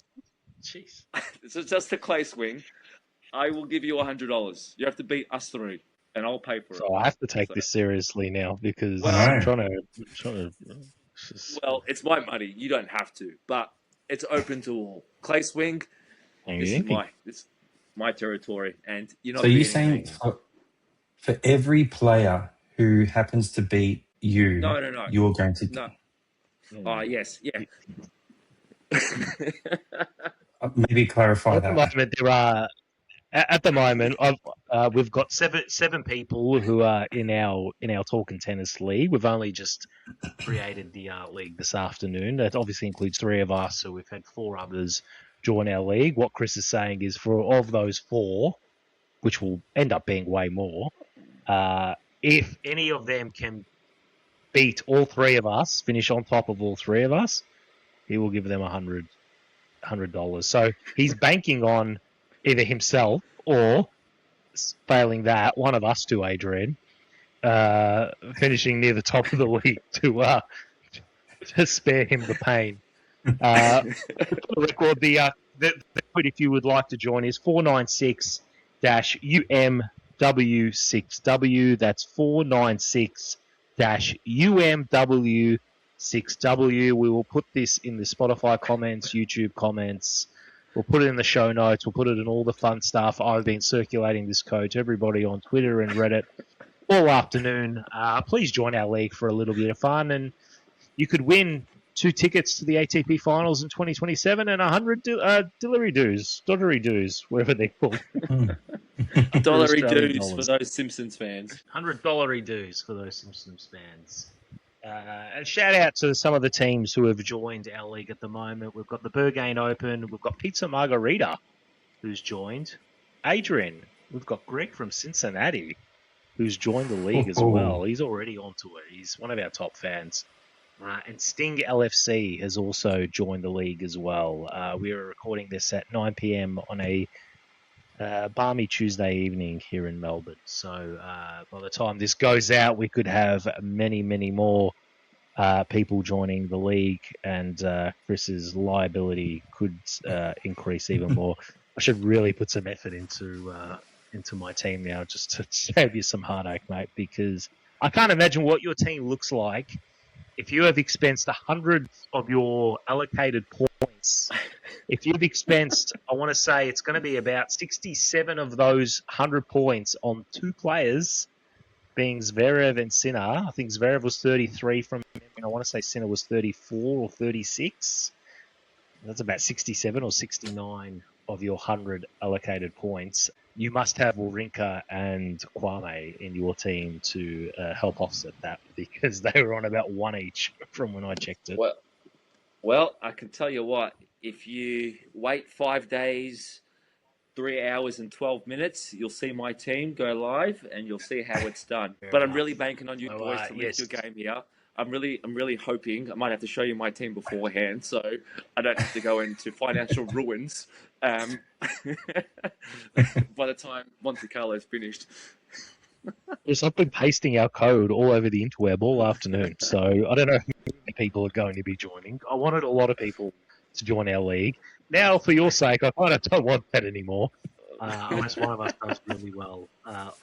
Jeez. so just the clay swing, I will give you $100. You have to beat us three, and I'll pay for it. So I have to take this seriously now because Well, I'm trying to. Well, it's my money. You don't have to, but it's open to all. Clay swing, this is my territory, and you're not. So you're saying for every player who happens to beat you, no, you're going to yes, yeah. Maybe clarify At that. the moment, there are. At the moment, we've got seven people who are in our Talkn Tennis league. We've only just created the league this afternoon. That obviously includes 3 of us, so we've had 4 others join our league. What Chris is saying is, of those 4, which will end up being way more, if any of them can beat all 3 of us, finish on top of all 3 of us, he will give them $100. So he's banking on either himself or, failing that, one of us two, Adrian, finishing near the top of the league to spare him the pain. For the record, the code, if you would like to join, is 496-UMW6W. That's 496-UMW6W. We will put this in the Spotify comments, YouTube comments. We'll put it in the show notes. We'll put it in all the fun stuff. I've been circulating this code to everybody on Twitter and Reddit all afternoon. Please join our league for a little bit of fun, and you could win 2 tickets to the ATP Finals in 2027 and 100 doddery dues, whatever they're called. Dollary dues for those Simpsons fans. $100 dues for those Simpsons fans. And shout out to some of the teams who have joined our league at the moment. We've got the Berghain Open. We've got Pizza Margarita, who's joined. Adrian. We've got Greg from Cincinnati, who's joined the league as well. He's already onto it. He's one of our top fans. And Sting LFC has also joined the league as well. We are recording this at 9 p.m. on a balmy Tuesday evening here in Melbourne. So by the time this goes out, we could have many, many more people joining the league, and Chris's liability could increase even more. I should really put some effort into my team now, just to save you some heartache, mate, because I can't imagine what your team looks like if you have expensed 100 of your allocated points. If you've expensed, I want to say it's going to be about 67 of those 100 points on 2 players, being Zverev and Sinner. I think Zverev was 33 from memory, and I want to say Sinner was 34 or 36. That's about 67 or 69 of your 100 allocated points. You must have Wawrinka and Kwame in your team to help offset that, because they were on about 1 each from when I checked it. Well, I can tell you what, if you wait 5 days, 3 hours and 12 minutes, you'll see my team go live and you'll see how it's done. But I'm really banking on you boys to lift your game here. I'm really hoping. I might have to show you my team beforehand, so I don't have to go into financial ruins by the time Monte Carlo is finished. Yes, I've been pasting our code all over the interweb all afternoon, so I don't know how many people are going to be joining. I wanted a lot of people to join our league. Now, for your sake, I kind of don't want that anymore, unless one of us does really well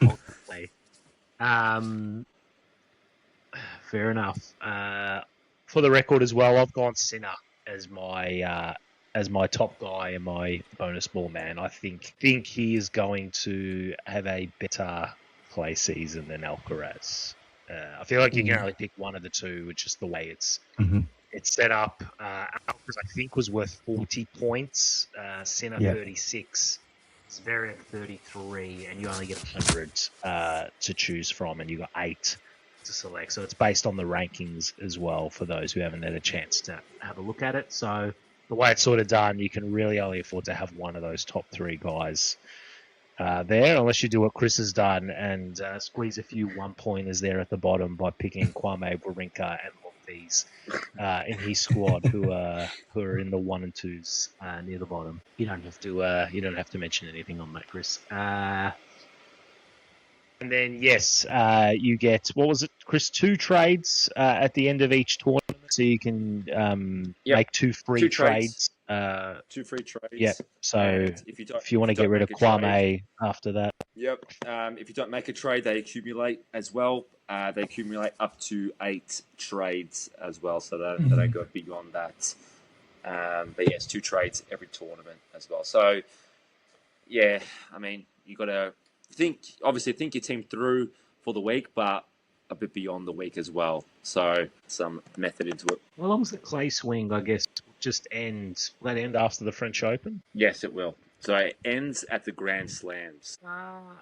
ultimately. Fair enough. For the record as well, I've gone Sinner as my top guy and my bonus ball man. I think he is going to have a better play season than Alcaraz. I feel like you can only pick one of the two, which is the way it's set up. Alcaraz, I think, was worth 40 points. Sinner 36. It's variant 33, and you only get 100 to choose from, and you got 8 to select. So it's based on the rankings as well for those who haven't had a chance to have a look at it. So the way it's sort of done, you can really only afford to have one of those top 3 guys there, unless you do what Chris has done and squeeze a few one-pointers there at the bottom by picking Kwame Wawrinka and Monfils in his squad, who are in the 1 and 2s near the bottom. You don't have to mention anything on that, Chris. And then yes, you get, what was it, Chris? 2 trades at the end of each tournament, so you can make 2 free trades. 2 free trades. Yeah. So if you want to get rid of Kwame after that. Yep. If you don't make a trade, they accumulate as well. They accumulate up to 8 trades as well, so they don't go beyond that. But yes, 2 trades every tournament as well. So yeah, I mean, you got to think your team through for the week, but a bit beyond the week as well. So some method into it. Well, as long as the clay swing, I guess, just ends. Will that end after the French Open? Yes, it will. So it ends at the Grand Slams.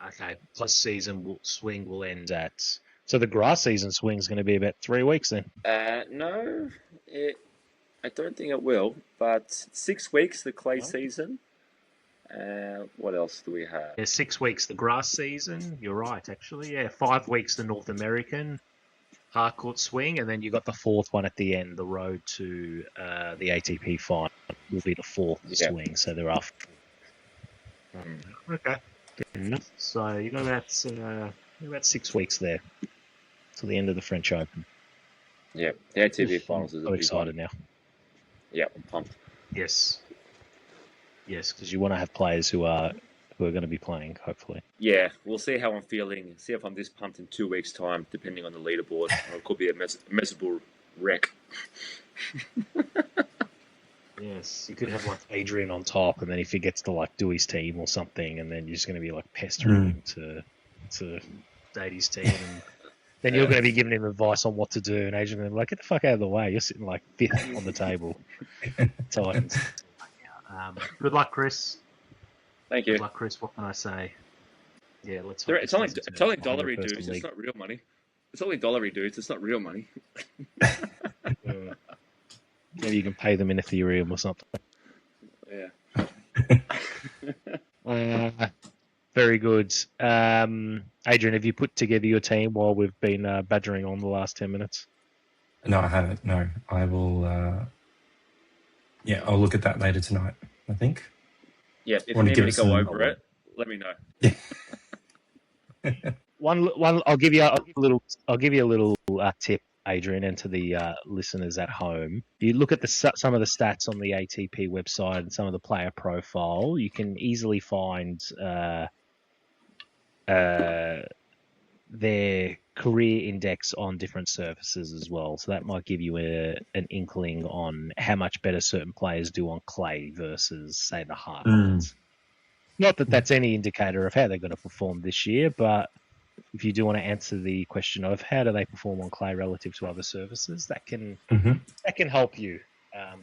Okay. Plus swing will end at... So the grass season swing is going to be about 3 weeks then? No, I don't think it will. But 6 weeks, the clay season. What else do we have? Yeah, 6 weeks, the grass season. You're right, actually. Yeah, 5 weeks, the North American hardcourt swing, and then you got the 4th one at the end. The road to the ATP final will be the 4th swing. So there are. Okay. So you got about 6 weeks there till the end of the French Open. Yeah, the ATP finals is a big excited one. now. Yeah, I'm pumped. Yes, because you want to have players who are going to be playing, hopefully. Yeah, we'll see how I'm feeling. See if I'm this pumped in 2 weeks' time, depending on the leaderboard. Or it could be a miserable wreck. Yes, you could have like Adrian on top, and then if he gets to like do his team or something, and then you're just going to be like pestering him to date his team, and then you're going to be giving him advice on what to do, and Adrian will be like, get the fuck out of the way, you're sitting like 5th on the table. Titans. Good luck, Chris. Thank you. Good luck, Chris. What can I say? Yeah, let's. It's only dollary dudes. It's not real money. It's only dollary dudes. It's not real money. Maybe you can pay them in Ethereum or something. Yeah. Very good. Adrian, have you put together your team while we've been badgering on the last 10 minutes? No, I haven't. No, I will. I'll look at that later tonight, I think. Yeah, if you need me to go over it, let me know. Yeah. One. I'll give you a little tip, Adrian, and to the listeners at home. You look at some of the stats on the ATP website and some of the player profile. You can easily find their career index on different surfaces as well. So that might give you an inkling on how much better certain players do on clay versus, say, the hard courts. Not that that's any indicator of how they're going to perform this year, but if you do want to answer the question of how do they perform on clay relative to other surfaces, that can help you.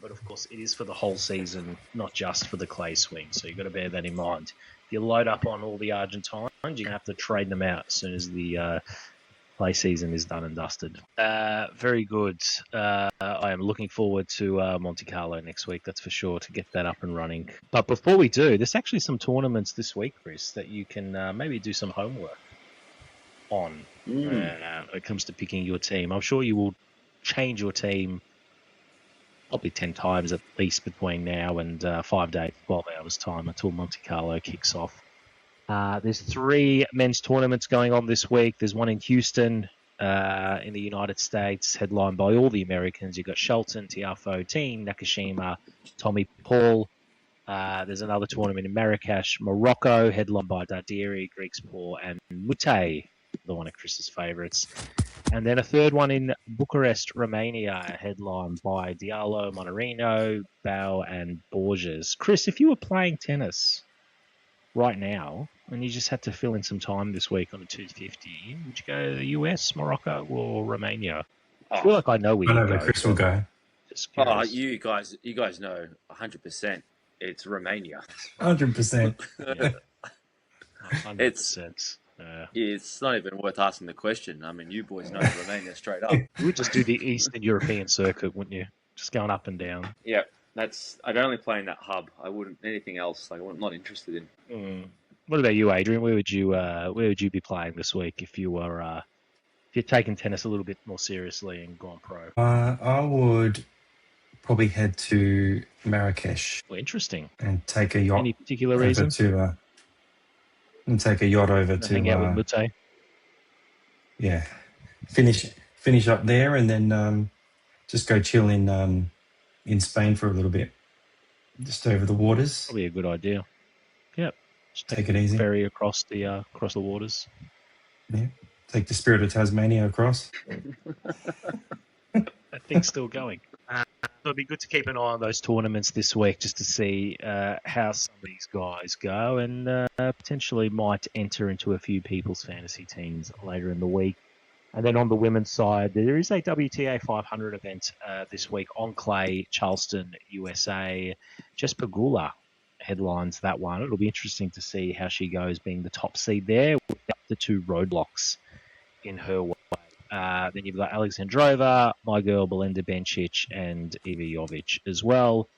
But of course, it is for the whole season, not just for the clay swing. So you've got to bear that in mind. If you load up on all the Argentines, you're going to have to trade them out as soon as the play season is done and dusted. Very good. I am looking forward to Monte Carlo next week, that's for sure, to get that up and running. But before we do, there's actually some tournaments this week, Chris, that you can maybe do some homework on when it comes to picking your team. I'm sure you will change your team probably 10 times at least between now and 5 days, 12 hours time until Monte Carlo kicks off. There's 3 men's tournaments going on this week. There's one in Houston in the United States, headlined by all the Americans. You've got Shelton, Tiafoe, Teen, Nakashima, Tommy Paul. There's another tournament in Marrakesh, Morocco, headlined by Dardiri, Griekspoor, and Mute, the one of Chris's favourites. And then a third one in Bucharest, Romania, headlined by Diallo, Monarino, Bao, and Borges. Chris, if you were playing tennis right now, and you just had to fill in some time this week on a 250, would you go to the US, Morocco, or Romania? I feel like I know where you go. Chris will go. You guys know 100%. It's Romania. 100%. Yeah. 100%. It's not even worth asking the question. I mean, you boys know Romania straight up. You would just do the Eastern European circuit, wouldn't you? Just going up and down. Yeah, I'd only play in that hub. I wouldn't anything else. I'm not interested in. What about you, Adrian? Where would you be playing this week if you're taking tennis a little bit more seriously and gone pro? I would probably head to Marrakesh. Well, interesting. And take a yacht. Any particular reason? And take a yacht over to hang out with Mute. Yeah, finish up there, and then just go chill in Spain for a little bit, just over the waters. Probably a good idea. Yep. Just take it easy. Ferry across the waters. Yeah. Take the Spirit of Tasmania across. That thing's still going. It'll be good to keep an eye on those tournaments this week just to see how some of these guys go, and potentially might enter into a few people's fantasy teams later in the week. And then on the women's side, there is a WTA 500 event this week on clay, Charleston, USA. Jess Pegula headlines that one. It'll be interesting to see how she goes being the top seed there with the 2 roadblocks in her way. Then you've got Alexandrova, my girl Belinda Bencic, and Iva Jovic as well.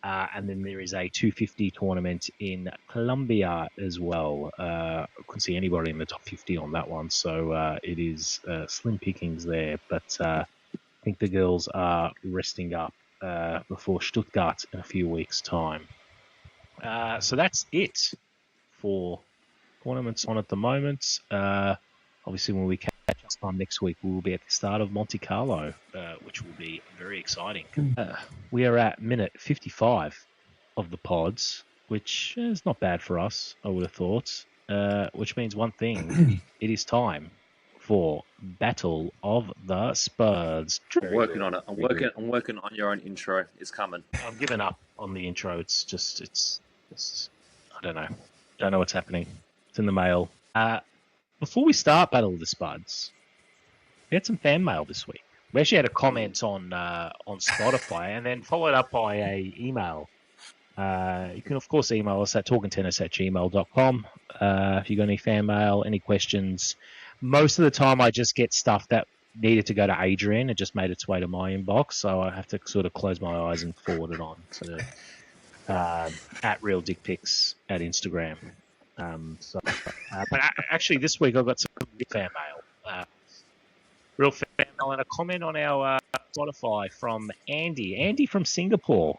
And then there is a 250 tournament in Colombia as well. I couldn't see anybody in the top 50 on that one, so it is slim pickings there. But I think the girls are resting up before Stuttgart in a few weeks' time. So that's it for tournaments on at the moment. Obviously, when we catch up time next week, we will be at the start of Monte Carlo, which will be very exciting. We are at minute 55 of the pods, which is not bad for us, I would have thought. Which means one thing: it is time for Battle of the Spuds. I'm working on it. I'm working on your own intro. It's coming. I've given up on the intro. It's I don't know. Don't know what's happening. It's in the mail. Before we start Battle of the Spuds, we had some fan mail this week. We actually had a comment on Spotify and then followed up by a email. You can, of course, email us at talkntennis@gmail.com if you got any fan mail, any questions. Most of the time, I just get stuff that needed to go to Adrian. It just made its way to my inbox, so I have to sort of close my eyes and forward it on to at Real Dick Pics at Instagram. But actually, this week I've got some fan mail. Real fan mail and a comment on our Spotify from Andy. Andy from Singapore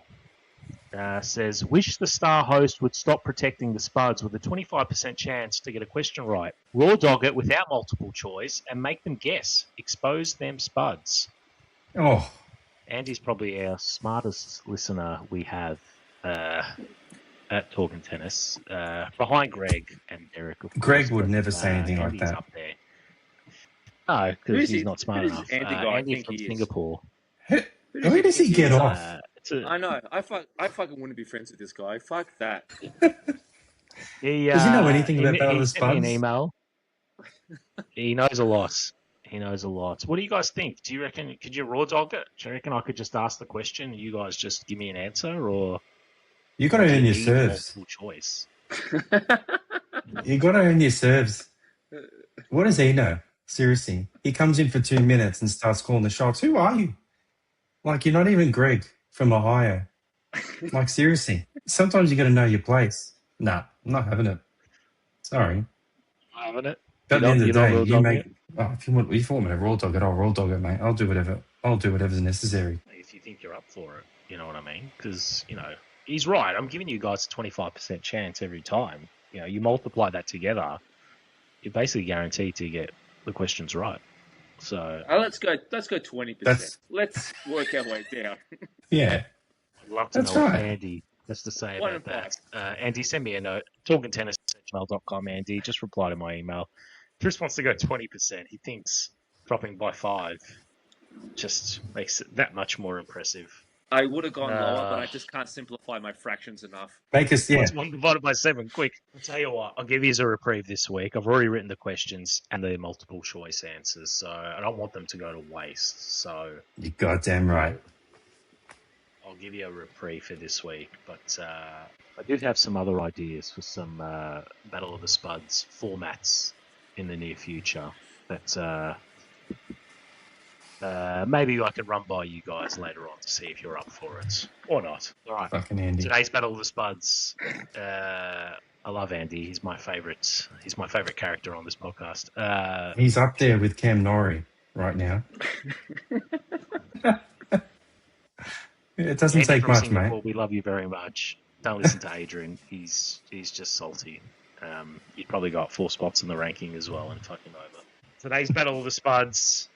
says, wish the star host would stop protecting the Spuds with a 25% chance to get a question right. Raw dog it without multiple choice and make them guess. Expose them Spuds. Oh. Andy's probably our smartest listener we have at Talkn Tennis, behind Greg and Derek. Greg would never say anything Andy's like that. Up there. No, because he's not smart enough. Andy from Singapore. Where does he get off? I know. I fucking wouldn't be friends with this guy. Fuck that. Does he know anything about Battle of the Spuds? He sent me an Spuds? email. He knows a lot. He knows a lot. What do you guys think? Do you reckon, could you raw dog it? Do you reckon I could just ask the question and you guys just give me an answer? Or You got to earn your serves. Choice. You got to earn your serves. What does he know? Seriously. He comes in for 2 minutes and starts calling the shots. Who are you? Like, you're not even Greg from Ohio. Like, seriously. Sometimes you got to know your place. Nah, I'm not having it. Sorry. Not having it? But at the end of the day, you make... Oh, if you want me to raw dog it, I'll raw dog it, mate. I'll do whatever's necessary. If you think you're up for it, you know what I mean? Because, he's right. I'm giving you guys a 25% chance every time. You multiply that together, you're basically guaranteed to get the questions right. So let's go 20%. Let's work our way down. Yeah. I'd love to know what Andy has to say about that. Andy, send me a note. talkntennis@gmail.com, Andy. Just reply to my email. Chris wants to go 20%. He thinks dropping by 5 just makes it that much more impressive. I would have gone lower, but I just can't simplify my fractions enough. Make us, yeah. What's 1 divided by 7? Quick. I'll tell you what. I'll give you a reprieve this week. I've already written the questions and the multiple choice answers, so I don't want them to go to waste. So You're goddamn right. I'll give you a reprieve for this week, but I do have some other ideas for some Battle of the Spuds formats in the near future that maybe I can run by you guys later on to see if you're up for it or not. All right. Fucking Andy. Today's Battle of the Spuds. I love Andy. He's my favorite. He's my favorite character on this podcast. He's up there with Cam Norrie right now. It doesn't Andy take from much, Singapore, mate. we love you very much. Don't listen to Adrian. He's just salty. You probably got 4 spots in the ranking as well and fucking over. Today's Battle of the Spuds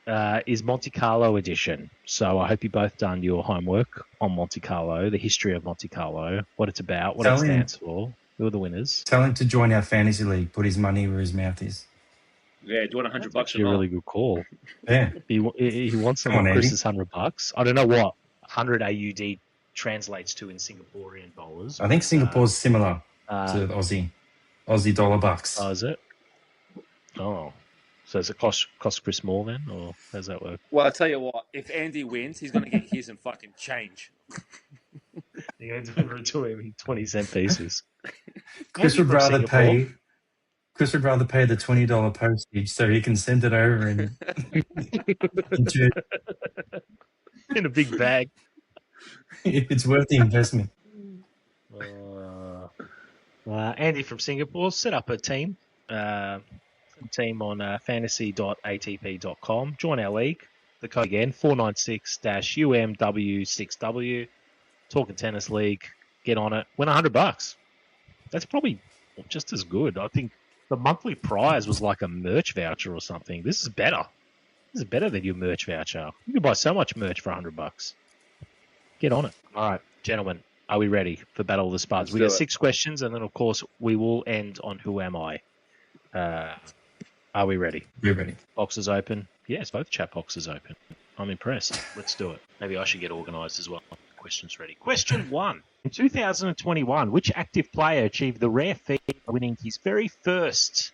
is Monte Carlo edition. So I hope you both done your homework on Monte Carlo, the history of Monte Carlo, what it's about, what it stands for, who are the winners. Tell him to join our fantasy league. Put his money where his mouth is. Yeah, do you want $100 Actually, a really good call. Yeah. He wants some Come on, of Andy. Chris's $100. I don't know what 100 AUD translates to in Singaporean dollars. I think Singapore's similar to to Aussie dollar bucks. Oh, is it? Oh. So does it cost Chris more then, or how does that work? Well, I'll tell you what. If Andy wins, he's going to get his and fucking change. You're going to deliver it to him in 20-cent pieces. Chris would from rather Singapore. pay. Chris would rather pay the $20 postage so he can send it over into In a big bag. if it's worth the investment. Andy from Singapore set up a team. On fantasy.atp.com. Join our league. The code again, 496-UMW6W. Talkn Tennis League. Get on it. Win $100. That's probably just as good. I think the monthly prize was like a merch voucher or something. This is better. This is better than your merch voucher. You can buy so much merch for $100. Get on it. All right, gentlemen, are we ready for Battle of the Spuds? We got 6 questions, and then, of course, we will end on Who Am I? Are we ready? We're ready. Boxes open. Yes, both chat boxes open. I'm impressed. Let's do it. Maybe I should get organised as well. Questions ready. Question 1. In 2021, which active player achieved the rare feat of winning his very first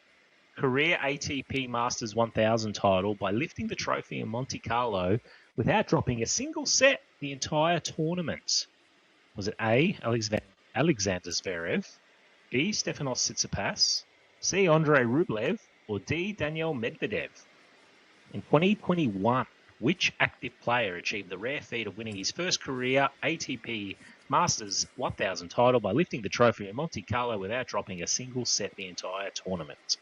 career ATP Masters 1000 title by lifting the trophy in Monte Carlo without dropping a single set the entire tournament? Was it A, Alexander Zverev, B, Stefanos Tsitsipas, C, Andrei Rublev, or D, Daniel Medvedev? In 2021, which active player achieved the rare feat of winning his first career ATP Masters 1000 title by lifting the trophy in Monte Carlo without dropping a single set the entire tournament?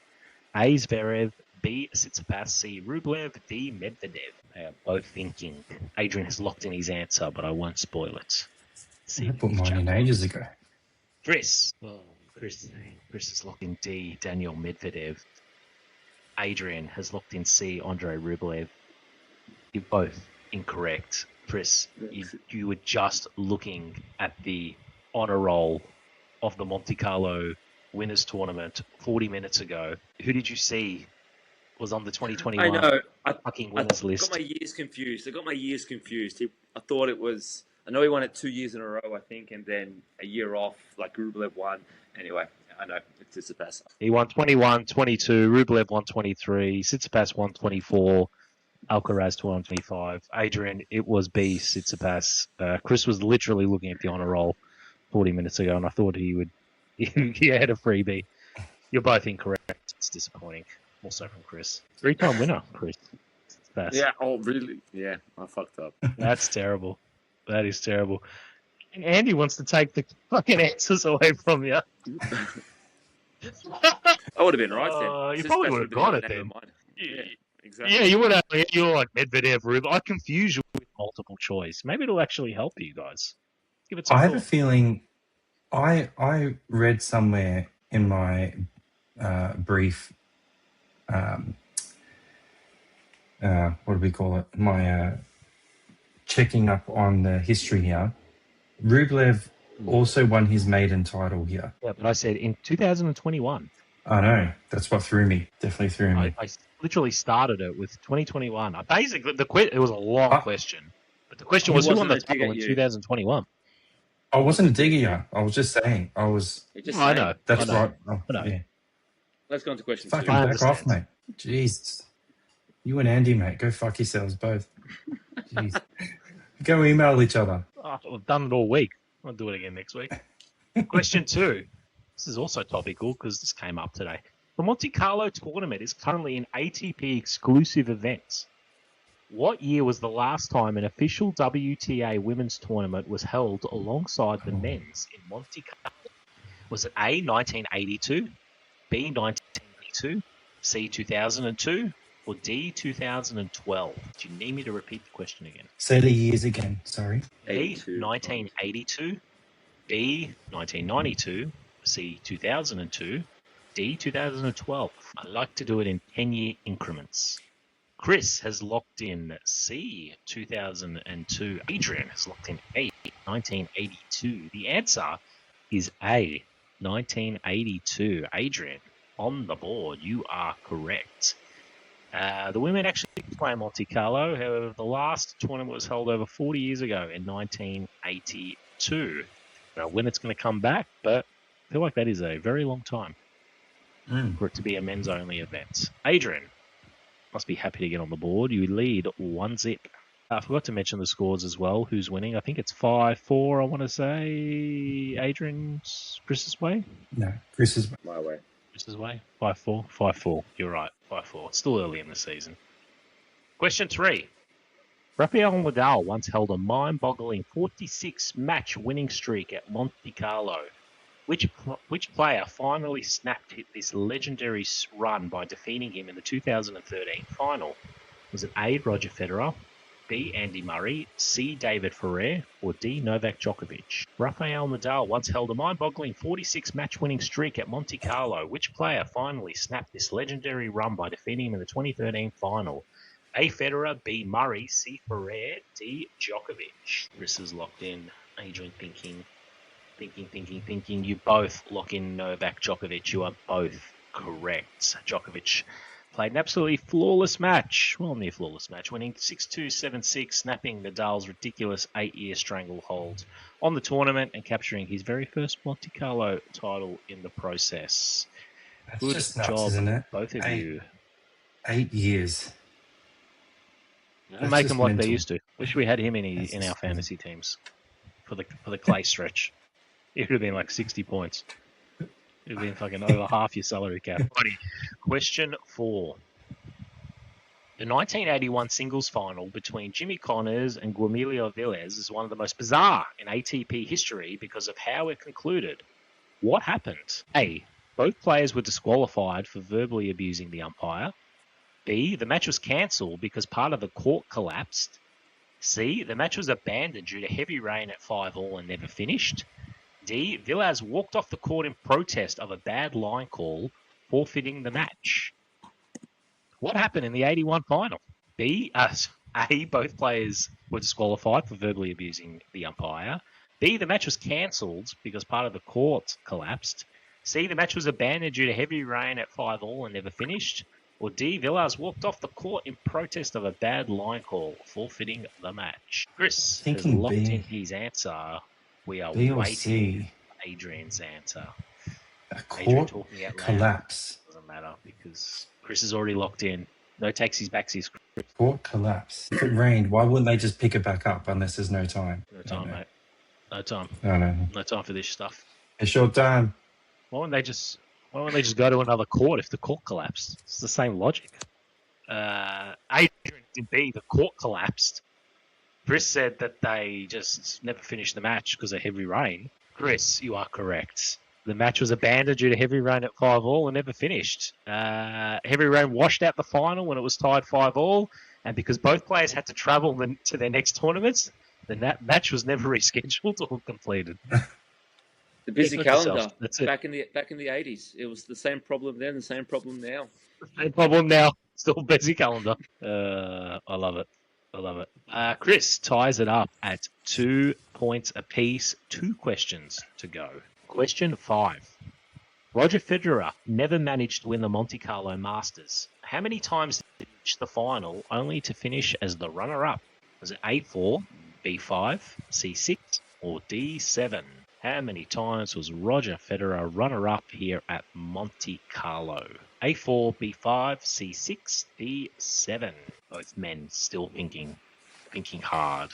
A, Zverev, B, Tsitsipas, C, Rublev, D, Medvedev. They are both thinking. Adrian has locked in his answer, but I won't spoil it. I put mine in ages ago. Chris. Oh, Chris has locked in D, Daniel Medvedev. Adrian has locked in C, Andrei Rublev. You're both incorrect. Chris, you were just looking at the honor roll of the Monte Carlo Winners Tournament 40 minutes ago. Who did you see was on the 2021 I know. fucking winners list? I got my years confused. I thought it was... I know he won it 2 years in a row, I think, and then a year off, like Rublev won. Anyway, I know. It's Tsitsipas. He won 21, 22. Rublev won 23. Tsitsipas won 24. Alcaraz won 25. Adrian, it was B, Tsitsipas. Chris was literally looking at the honor roll 40 minutes ago, and I thought he would... he had a freebie. You're both incorrect. It's disappointing. Also from Chris. 3-time winner, Chris. Tsitsipas. Yeah, oh, really? Yeah, I fucked up. That's terrible. That is terrible. And Andy wants to take the fucking answers away from you. I would have been right then. You Tsitsipas probably would have been got my it name then. of mine. Yeah, exactly. Yeah, you would have. You're like Medvedev, Rublev. I confuse you with multiple choice. Maybe it'll actually help you guys. Give it some I have a thought. feeling I read somewhere in my brief what do we call it? My checking up on the history here. Rublev also won his maiden title here. Yeah, but I said in 2021. I know. That's what threw me. Definitely threw me. I literally started it with 2021. Basically, it was a long question. But the question was, who won the title in 2021? I wasn't a digger yet. I was just saying. I was... I know. That's I know. right. Oh, I know. yeah. Let's go on to question Fucking 2. back off, mate. Jesus. You and Andy, mate. Go fuck yourselves both. Jeez. Go email each other. Oh, we've done it all week. I'll do it again next week. Question 2. This is also topical because this came up today. The Monte Carlo tournament is currently an ATP exclusive event. What year was the last time an official WTA women's tournament was held alongside the men's in Monte Carlo? Was it A, 1982, B, 1982, C, 2002, or D, 2012? Do you need me to repeat the question again? Say the years again. Sorry. A, 1982, B, 1992, C, 2002, D, 2012. I like to do it in 10-year increments. Chris has locked in C, 2002. Adrian has locked in A, 1982. The answer is A, 1982. Adrian, on the board, you are correct. The women actually play Monte Carlo. However, the last tournament was held over 40 years ago in 1982. Now, when it's going to come back, but I feel like that is a very long time for it to be a men's-only event. Adrian must be happy to get on the board. You lead 1-0. I forgot to mention the scores as well. Who's winning? I think it's 5-4, I want to say. Adrian's Chris's way? No, Chris's My way. Chris's way? 5-4? 5-4. You're right. 5-4. It's still early in the season. Question 3. Rafael Nadal once held a mind-boggling 46-match winning streak at Monte Carlo. Which player finally snapped this legendary run by defeating him in the 2013 final? Was it A, Roger Federer, B, Andy Murray, C, David Ferrer, or D, Novak Djokovic? Rafael Nadal once held a mind-boggling 46-match winning streak at Monte Carlo. Which player finally snapped this legendary run by defeating him in the 2013 final? A, Federer, B, Murray, C, Ferrer, D, Djokovic. Chris is locked in. Adrian thinking. You both lock in Novak Djokovic. You are both correct. Djokovic played an absolutely flawless match. Well, near flawless match, winning 6-2, 7-6, snapping Nadal's ridiculous 8-year stranglehold on the tournament and capturing his very first Monte Carlo title in the process. That's Good just nuts, job, isn't it? both of you. 8 years. We'll make them like mental. they used to. Wish we had him in our fantasy teams for the clay stretch. It would have been like 60 points. It would have been fucking over half your salary cap. Buddy. Question 4. The 1981 singles final between Jimmy Connors and Guillermo Vilas is one of the most bizarre in ATP history because of how it concluded. What happened? A. Both players were disqualified for verbally abusing the umpire. B. The match was cancelled because part of the court collapsed. C. The match was abandoned due to heavy rain at 5-all and never finished. D. Vilas walked off the court in protest of a bad line call, forfeiting the match. What happened in the 81 final? B. A. Both players were disqualified for verbally abusing the umpire. B. The match was cancelled because part of the court collapsed. C. The match was abandoned due to heavy rain at 5-all and never finished. Or D. Vilas walked off the court in protest of a bad line call, forfeiting the match. Chris has locked in his answer. We are waiting for Adrian's answer. A court collapse. Doesn't matter because Chris is already locked in. No takesies backsies. Court collapse. If it rained, why wouldn't they just pick it back up unless there's no time? No time, mate. No time. No time for this stuff. It's your time. Why wouldn't they just go to another court if the court collapsed? It's the same logic. Adrian did B, the court collapsed. Chris said that they just never finished the match because of heavy rain. Chris, you are correct. The match was abandoned due to heavy rain at 5-all and never finished. Heavy rain washed out the final when it was tied 5-all, and because both players had to travel to their next tournaments, the match was never rescheduled or completed. The busy calendar. That's it. Back in the 80s, it was the same problem then, the same problem now. Same problem now. Still busy calendar. I love it. Chris ties it up at 2 points apiece. 2 questions to go. Question 5. Roger Federer never managed to win the Monte Carlo Masters. How many times did he reach the final only to finish as the runner-up? Was it A4, B5, C6, or D7? How many times was Roger Federer runner-up here at Monte Carlo? A4, B5, C6, D7. Both men still thinking hard.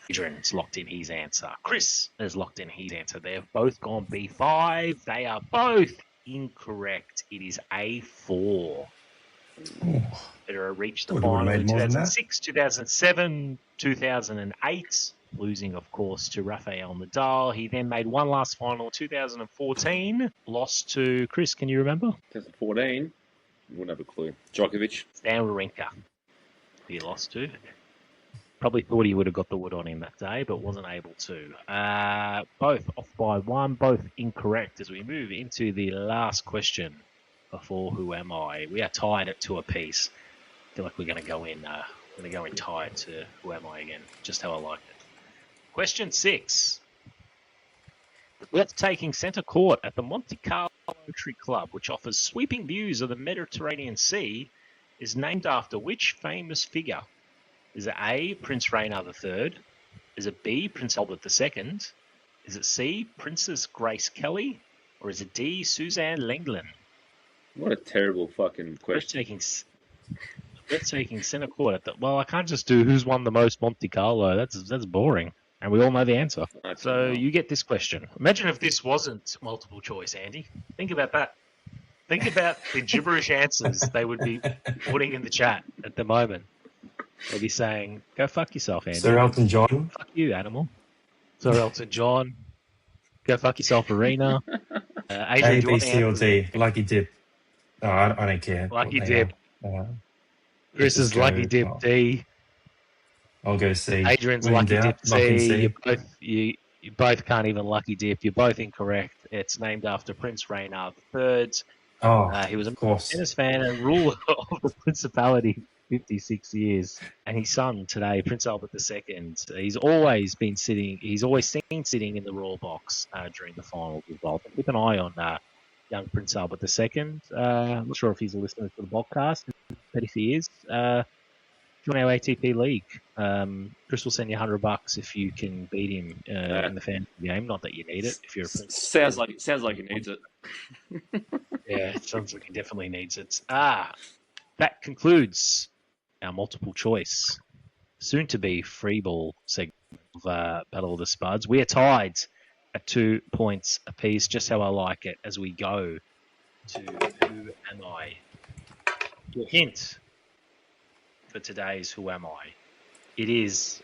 Adrian's locked in his answer. Chris has locked in his answer. They've both gone B5. They are both incorrect. It is A4. Federer reached the Thought it would've final made in more than that. 2006, 2007, 2008, losing, of course, to Rafael Nadal. He then made one last final in 2014, lost to, Chris, can you remember? 2014, wouldn't have a clue. Djokovic. Stan Wawrinka. He lost to. Probably thought he would have got the wood on him that day, but wasn't able to. Both off by one, both incorrect as we move into the last question before Who Am I? We are tied at 2 apiece. I feel like we're going to go in tied to Who Am I again, just how I like it. Question 6. The breathtaking centre court at the Monte Carlo Country Club, which offers sweeping views of the Mediterranean Sea, is named after which famous figure? Is it A, Prince Reynard III? Is it B, Prince Albert II? Is it C, Princess Grace Kelly? Or is it D, Suzanne Lenglen? What a terrible fucking question. Breathtaking centre court at the... Well, I can't just do who's won the most Monte Carlo. That's boring. And we all know the answer. So you get this question. Imagine if this wasn't multiple choice, Andy. Think about that. Think about the gibberish answers they would be putting in the chat at the moment. They'd be saying, go fuck yourself, Andy. Sir Elton John. Fuck you, animal. Sir Elton John. Go fuck yourself, Aryna. Adrian, A, B, C, or D. Lucky dip. No, I don't care. Lucky dip. Chris's lucky dip, D. I'll go C. Adrian's When in lucky doubt, dip, lock in C. C. You both can't even lucky dip. You're both incorrect. It's named after Prince Reynard III. He was a tennis fan and ruler of the Principality 56 years. And his son today, Prince Albert II, he's always seen sitting in the royal box during the finals as well. Keep an eye on young Prince Albert II. I'm not sure if he's a listener to the podcast, but if he is, join our ATP league. Chris will send you $100 if you can beat him in the fantasy game. Not that you need it if you're a Prince. Sounds like he needs it. Yeah, it sounds like he definitely needs it. That concludes our multiple choice, soon to be free ball segment of Battle of the Spuds. We are tied at 2 points apiece, just how I like it, as we go to Who Am I? Your hint for today's Who Am I? It's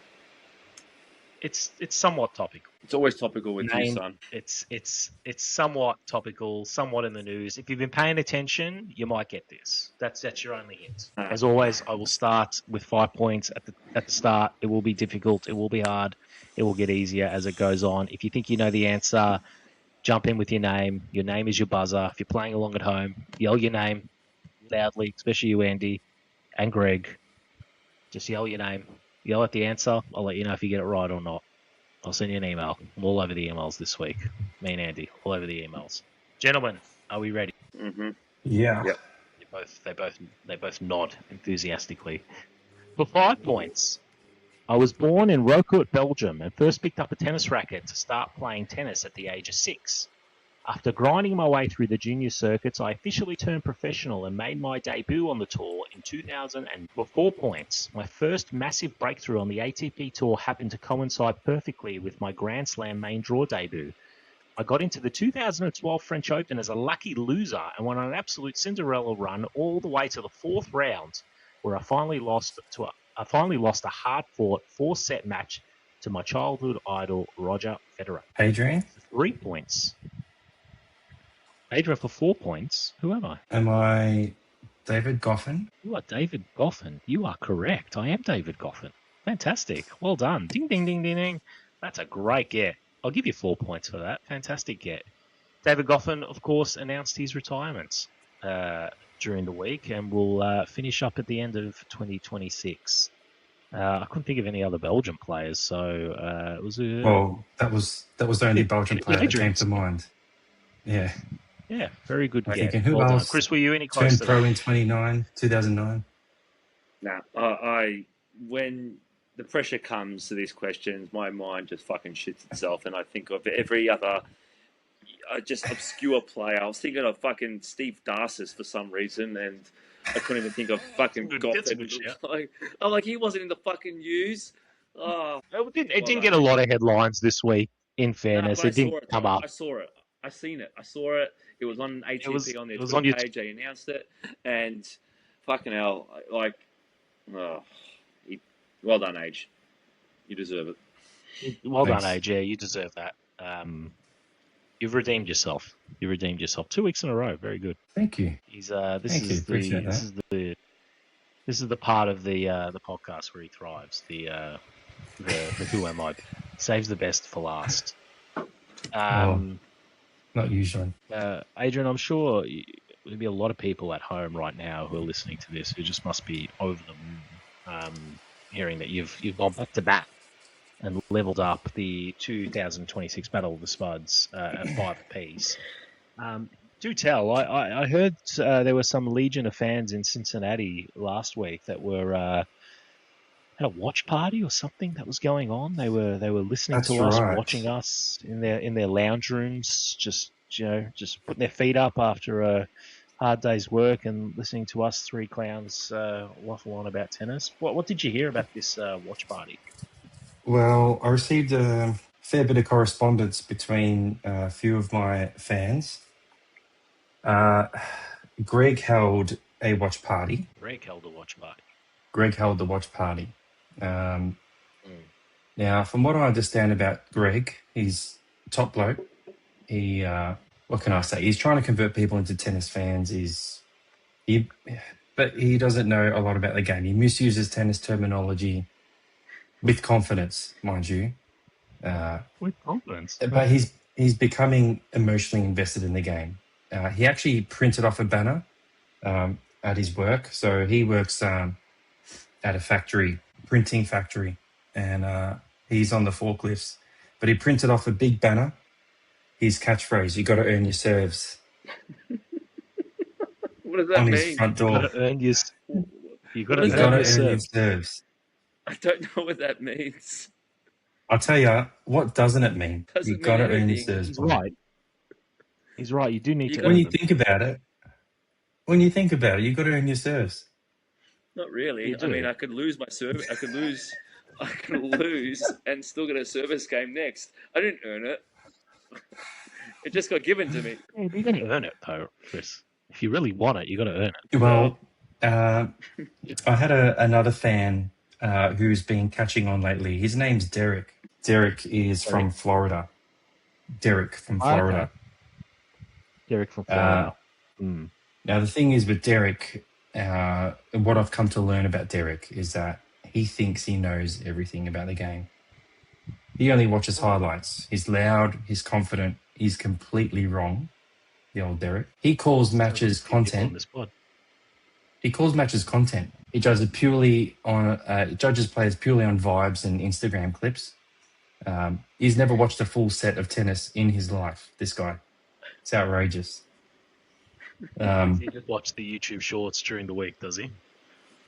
somewhat topical. It's always topical with you, son. It's somewhat topical, somewhat in the news. If you've been paying attention, you might get this. That's your only hint. As always, I will start with 5 points at the start. It will be difficult. It will be hard. It will get easier as it goes on. If you think you know the answer, jump in with your name. Your name is your buzzer. If you're playing along at home, yell your name loudly, especially you, Andy, and Greg. Just yell your name. Yell at the answer. I'll let you know if you get it right or not. I'll send you an email. I'm all over the emails this week. Me and Andy, all over the emails. Gentlemen, are we ready? Mm-hmm. Yeah. Yep. They both nod enthusiastically. For 5 points, I was born in Rocourt, Belgium, and first picked up a tennis racket to start playing tennis at the age of 6. After grinding my way through the junior circuits, I officially turned professional and made my debut on the tour in 2000. And for 4 points, my first massive breakthrough on the ATP Tour happened to coincide perfectly with my Grand Slam main draw debut. I got into the 2012 French Open as a lucky loser and went on an absolute Cinderella run all the way to the 4th round, where I finally lost a hard-fought 4-set match to my childhood idol, Roger Federer. Adrian? 3 points. Adrian for 4 points. Who am I? Am I David Goffin? You are David Goffin. You are correct. I am David Goffin. Fantastic. Well done. Ding, ding, ding, ding, ding. That's a great get. I'll give you 4 points for that. Fantastic get. David Goffin, of course, announced his retirement during the week and will finish up at the end of 2026. I couldn't think of any other Belgian players, so it was a... Well, that was the only Belgian player that came to mind. Yeah. Yeah, very good get. Thinking, who well else done. Chris, were you any close turned to pro that? in 2009? Nah, when the pressure comes to these questions, my mind just fucking shits itself, and I think of every other just obscure player. I was thinking of fucking Steve Darcis for some reason, and I couldn't even think of fucking Goff. I'm like, he wasn't in the fucking U's. Oh, It well didn't done, get a Age. lot of headlines this week. In No, fairness, but I it didn't saw it come though. up. I saw it. I seen it. I saw it. It was on ATP on their It was Twitter on your. page. They announced it, and fucking hell, like, oh, well done, Age. You deserve it. Well done, Thanks. AJ. You deserve that. You've redeemed yourself. You redeemed yourself 2 weeks in a row. Very good. Thank you. He's Thank you. Appreciate that. this is the part of the podcast where he thrives. The who am I? Saves the best for last. Not usually. Adrian, I'm sure there'll be a lot of people at home right now who are listening to this who just must be over the moon, hearing that you've gone back to bat and leveled up the 2026 Battle of the Spuds at 5 apiece. Do tell. I heard there were some legion of fans in Cincinnati last week that were at a watch party or something that was going on. They were listening That's to us, right. watching us in their lounge rooms, just putting their feet up after a hard day's work and listening to us three clowns waffle on about tennis. What did you hear about this watch party? Well, I received a fair bit of correspondence between a few of my fans. Greg held a watch party. Greg held a watch party. Greg held the watch party. Now, from what I understand about Greg, he's a top bloke. He, what can I say? He's trying to convert people into tennis fans. But he doesn't know a lot about the game. He misuses tennis terminology with confidence, mind you. With confidence. But he's becoming emotionally invested in the game. He actually printed off a banner at his work. So he works at a printing factory, and he's on the forklifts. But he printed off a big banner. His catchphrase: "You got to earn your serves." What does that on mean? his front door. You got to earn your serves. I don't know what that means. I'll tell you, what doesn't it mean? Doesn't You got to mean earn your anything. serves. He's right. He's right. You do need to. When you think about it, you got to earn your serves. Not really. You I mean, do. I could lose my service. I could lose and still get a service game next. I didn't earn it. It just got given to me. Yeah, you're going to earn it, though, Chris. If you really want it, you got to earn it. Well, I had another fan who's been catching on lately. His name's Derek. Derek is from Florida. Derek from Florida. Now, the thing is with Derek, what I've come to learn about Derek is that he thinks he knows everything about the game. He only watches highlights. He's loud. He's confident. He's completely wrong. The old Derek. He calls matches content. He calls matches content. He judges players purely on vibes and Instagram clips. He's never watched a full set of tennis in his life. This guy, it's outrageous. He just watches the YouTube shorts during the week, does he?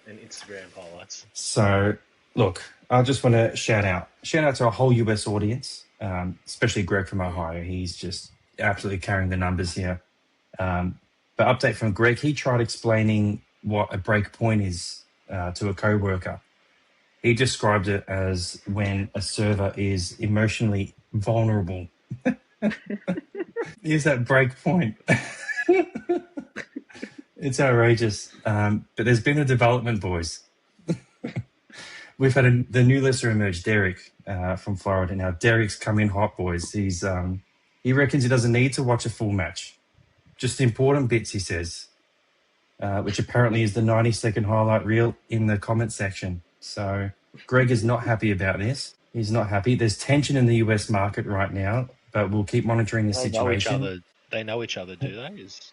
And Instagram highlights. So, look, I just want to shout out to our whole US audience, especially Greg from Ohio. He's just absolutely carrying the numbers here. But update from Greg, he tried explaining what a break point is to a co-worker. He described it as when a server is emotionally vulnerable. Is that break point? It's outrageous. But there's been a development, boys. We've had the new listener emerge, Derek from Florida. Now, Derek's come in hot, boys. He reckons he doesn't need to watch a full match. Just the important bits, he says, which apparently is the 90-second highlight reel in the comment section. So Greg is not happy about this. He's not happy. There's tension in the US market right now, but we'll keep monitoring the situation. They know each other, do they? Is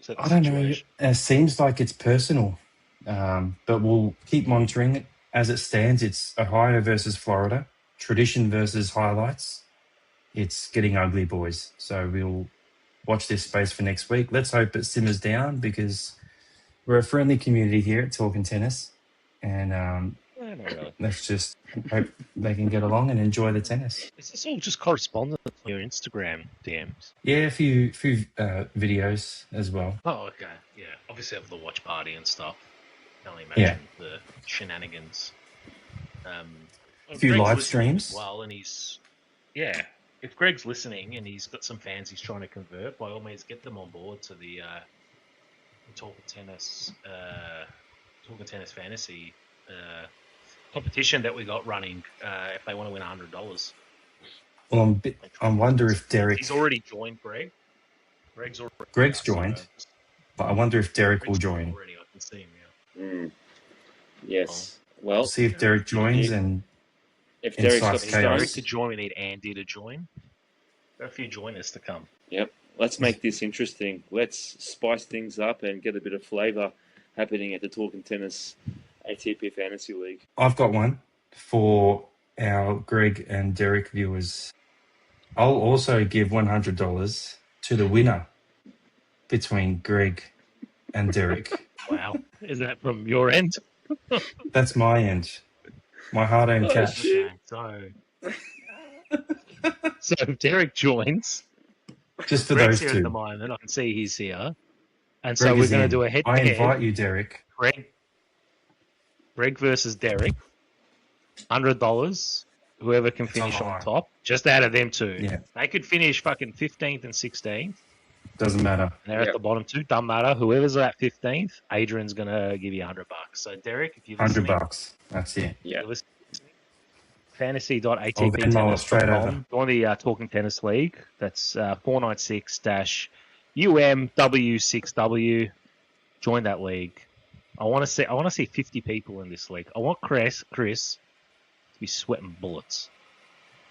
that the I don't situation? know. It seems like it's personal, but we'll keep monitoring it. As it stands, it's Ohio versus Florida, tradition versus highlights. It's getting ugly, boys. So we'll watch this space for next week. Let's hope it simmers down because we're a friendly community here at Talkn Tennis. And let's just hope they can get along and enjoy the tennis. Is this all just correspondence on your Instagram DMs? Yeah, a few videos as well. Oh, okay. Yeah. Obviously have the watch party and stuff. Can only imagine the shenanigans. Well, few Greg's live listening as streams. well, and if Greg's listening and he's got some fans he's trying to convert, by all means, get them on board to the Talkn Tennis Fantasy competition that we got running. If they want to win $100, Well, I wonder if Derek. He's already joined, Greg. Greg's already joined, but I wonder if Derek will join. Already, I can see him. Yes. Well, see if Derek joins and if Derek's got incites the Derek chaos. to join, we need Andy to join. Got a few joiners to come. Yep. Let's make this interesting. Let's spice things up and get a bit of flavour happening at the Talkn Tennis ATP Fantasy League. I've got one for our Greg and Derek viewers. I'll also give $100 to the winner between Greg and Derek. Wow. Is that from your end? That's my end. My hard-earned cash. Okay, so if Derek joins, Just for Greg's those here at the two. moment. I can see he's here. And Greg so we're is going to in. do a I head-to-head. invite you, Derek. Greg versus Derek. $100. Whoever can finish on top. Just out of them two. Yeah. They could finish fucking 15th and 16th. Doesn't matter. And they're at the bottom two. Doesn't matter. Whoever's at 15th, Adrian's going to give you $100. So, Derek, if you're listening, $100. That's it. Yeah. fantasy.atptennis.com. Join the Talkn Tennis League. That's 496-UMW6W. Join that league. I want to see 50 people in this league. I want Chris to be sweating bullets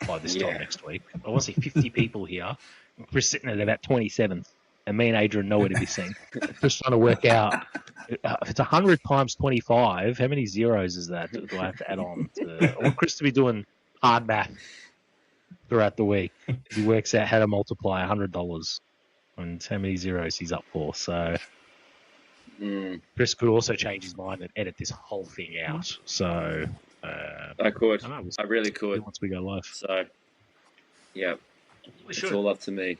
by this time next week. I want to see 50 people here. And Chris sitting at about 27th, and me and Adrian nowhere to be seen. Just trying to work out if it's 100 times 25. How many zeros is that? Do I have to add on? I want Chris to be doing hard math throughout the week. He works out how to multiply $100 and how many zeros he's up for. So Chris could also change his mind and edit this whole thing out. So I could. I really could. Once we go live. So, yeah. It's all up to me.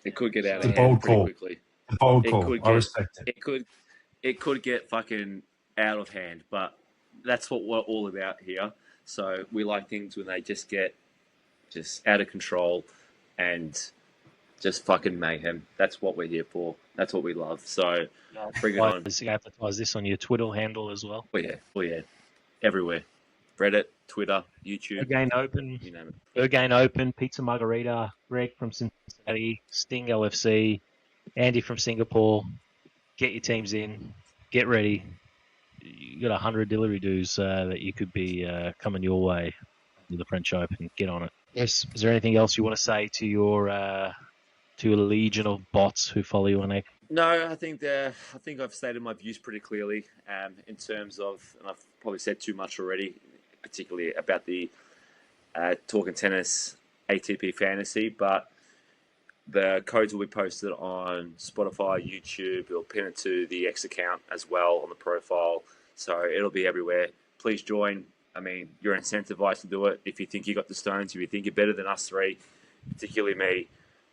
It could get out of hand pretty quickly. A bold call. I respect it. It could get fucking out of hand, but that's what we're all about here. So we like things when they just get out of control and just fucking mayhem. That's what we're here for. That's what we love. So bring it on. You advertise this on your Twitter handle as well. Oh yeah. Everywhere. Reddit, Twitter, YouTube. Again Open. You name it. Again Open, Pizza Margarita, Greg from Cincinnati, Sting LFC, Andy from Singapore. Get your teams in. Get ready. You got 100 delivery dues that you could be coming your way to the French Open. Get on it. Yes. Is there anything else you want to say to your legion of bots who follow you on X? No, I think I've stated my views pretty clearly in terms of, and I've probably said too much already, particularly about the Talkn Tennis ATP Fantasy, but the codes will be posted on Spotify, YouTube. We'll pin it to the X account as well on the profile, so it'll be everywhere. Please join. I mean, you're incentivized to do it. If you think you got the stones, if you think you're better than us three, particularly me,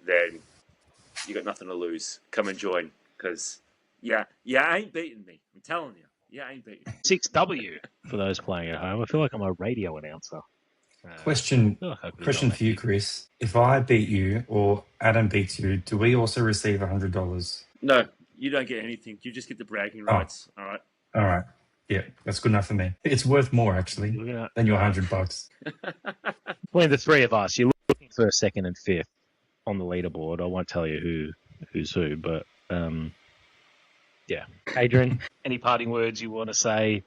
then you got nothing to lose. Come and join, because you ain't beating me. I'm telling you, you ain't beating me. 6W for those playing at home. I feel like I'm a radio announcer. Question for you, Chris. If I beat you or Adam beats you, do we also receive $100? No, you don't get anything. You just get the bragging rights. All right. All right. Yeah, that's good enough for me. It's worth more actually than your $100. Between the three of us, you're looking for second and fifth on the leaderboard. I won't tell you who's who, but yeah. Adrian, any parting words you want to say?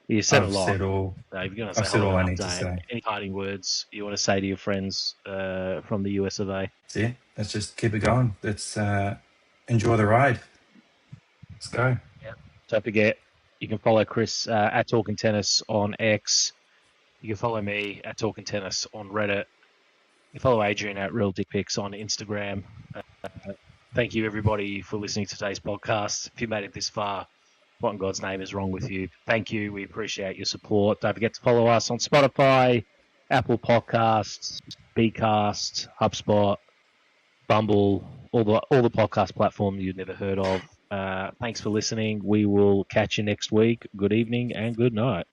You said a lot. I've said all I need to say. Any parting words you want to say to your friends from the US of A? That's it. Let's just keep it going. Let's enjoy the ride. Let's go. Yeah. Don't forget, you can follow Chris at Talkn Tennis on X. You can follow me at Talkn Tennis on Reddit. You can follow Adrian at Real Dick Pics on Instagram. Thank you, everybody, for listening to today's podcast. If you made it this far, what in God's name is wrong with you? Thank you. We appreciate your support. Don't forget to follow us on Spotify, Apple Podcasts, Bcast, HubSpot, Bumble, all the podcast platforms you've never heard of. Thanks for listening. We will catch you next week. Good evening and good night.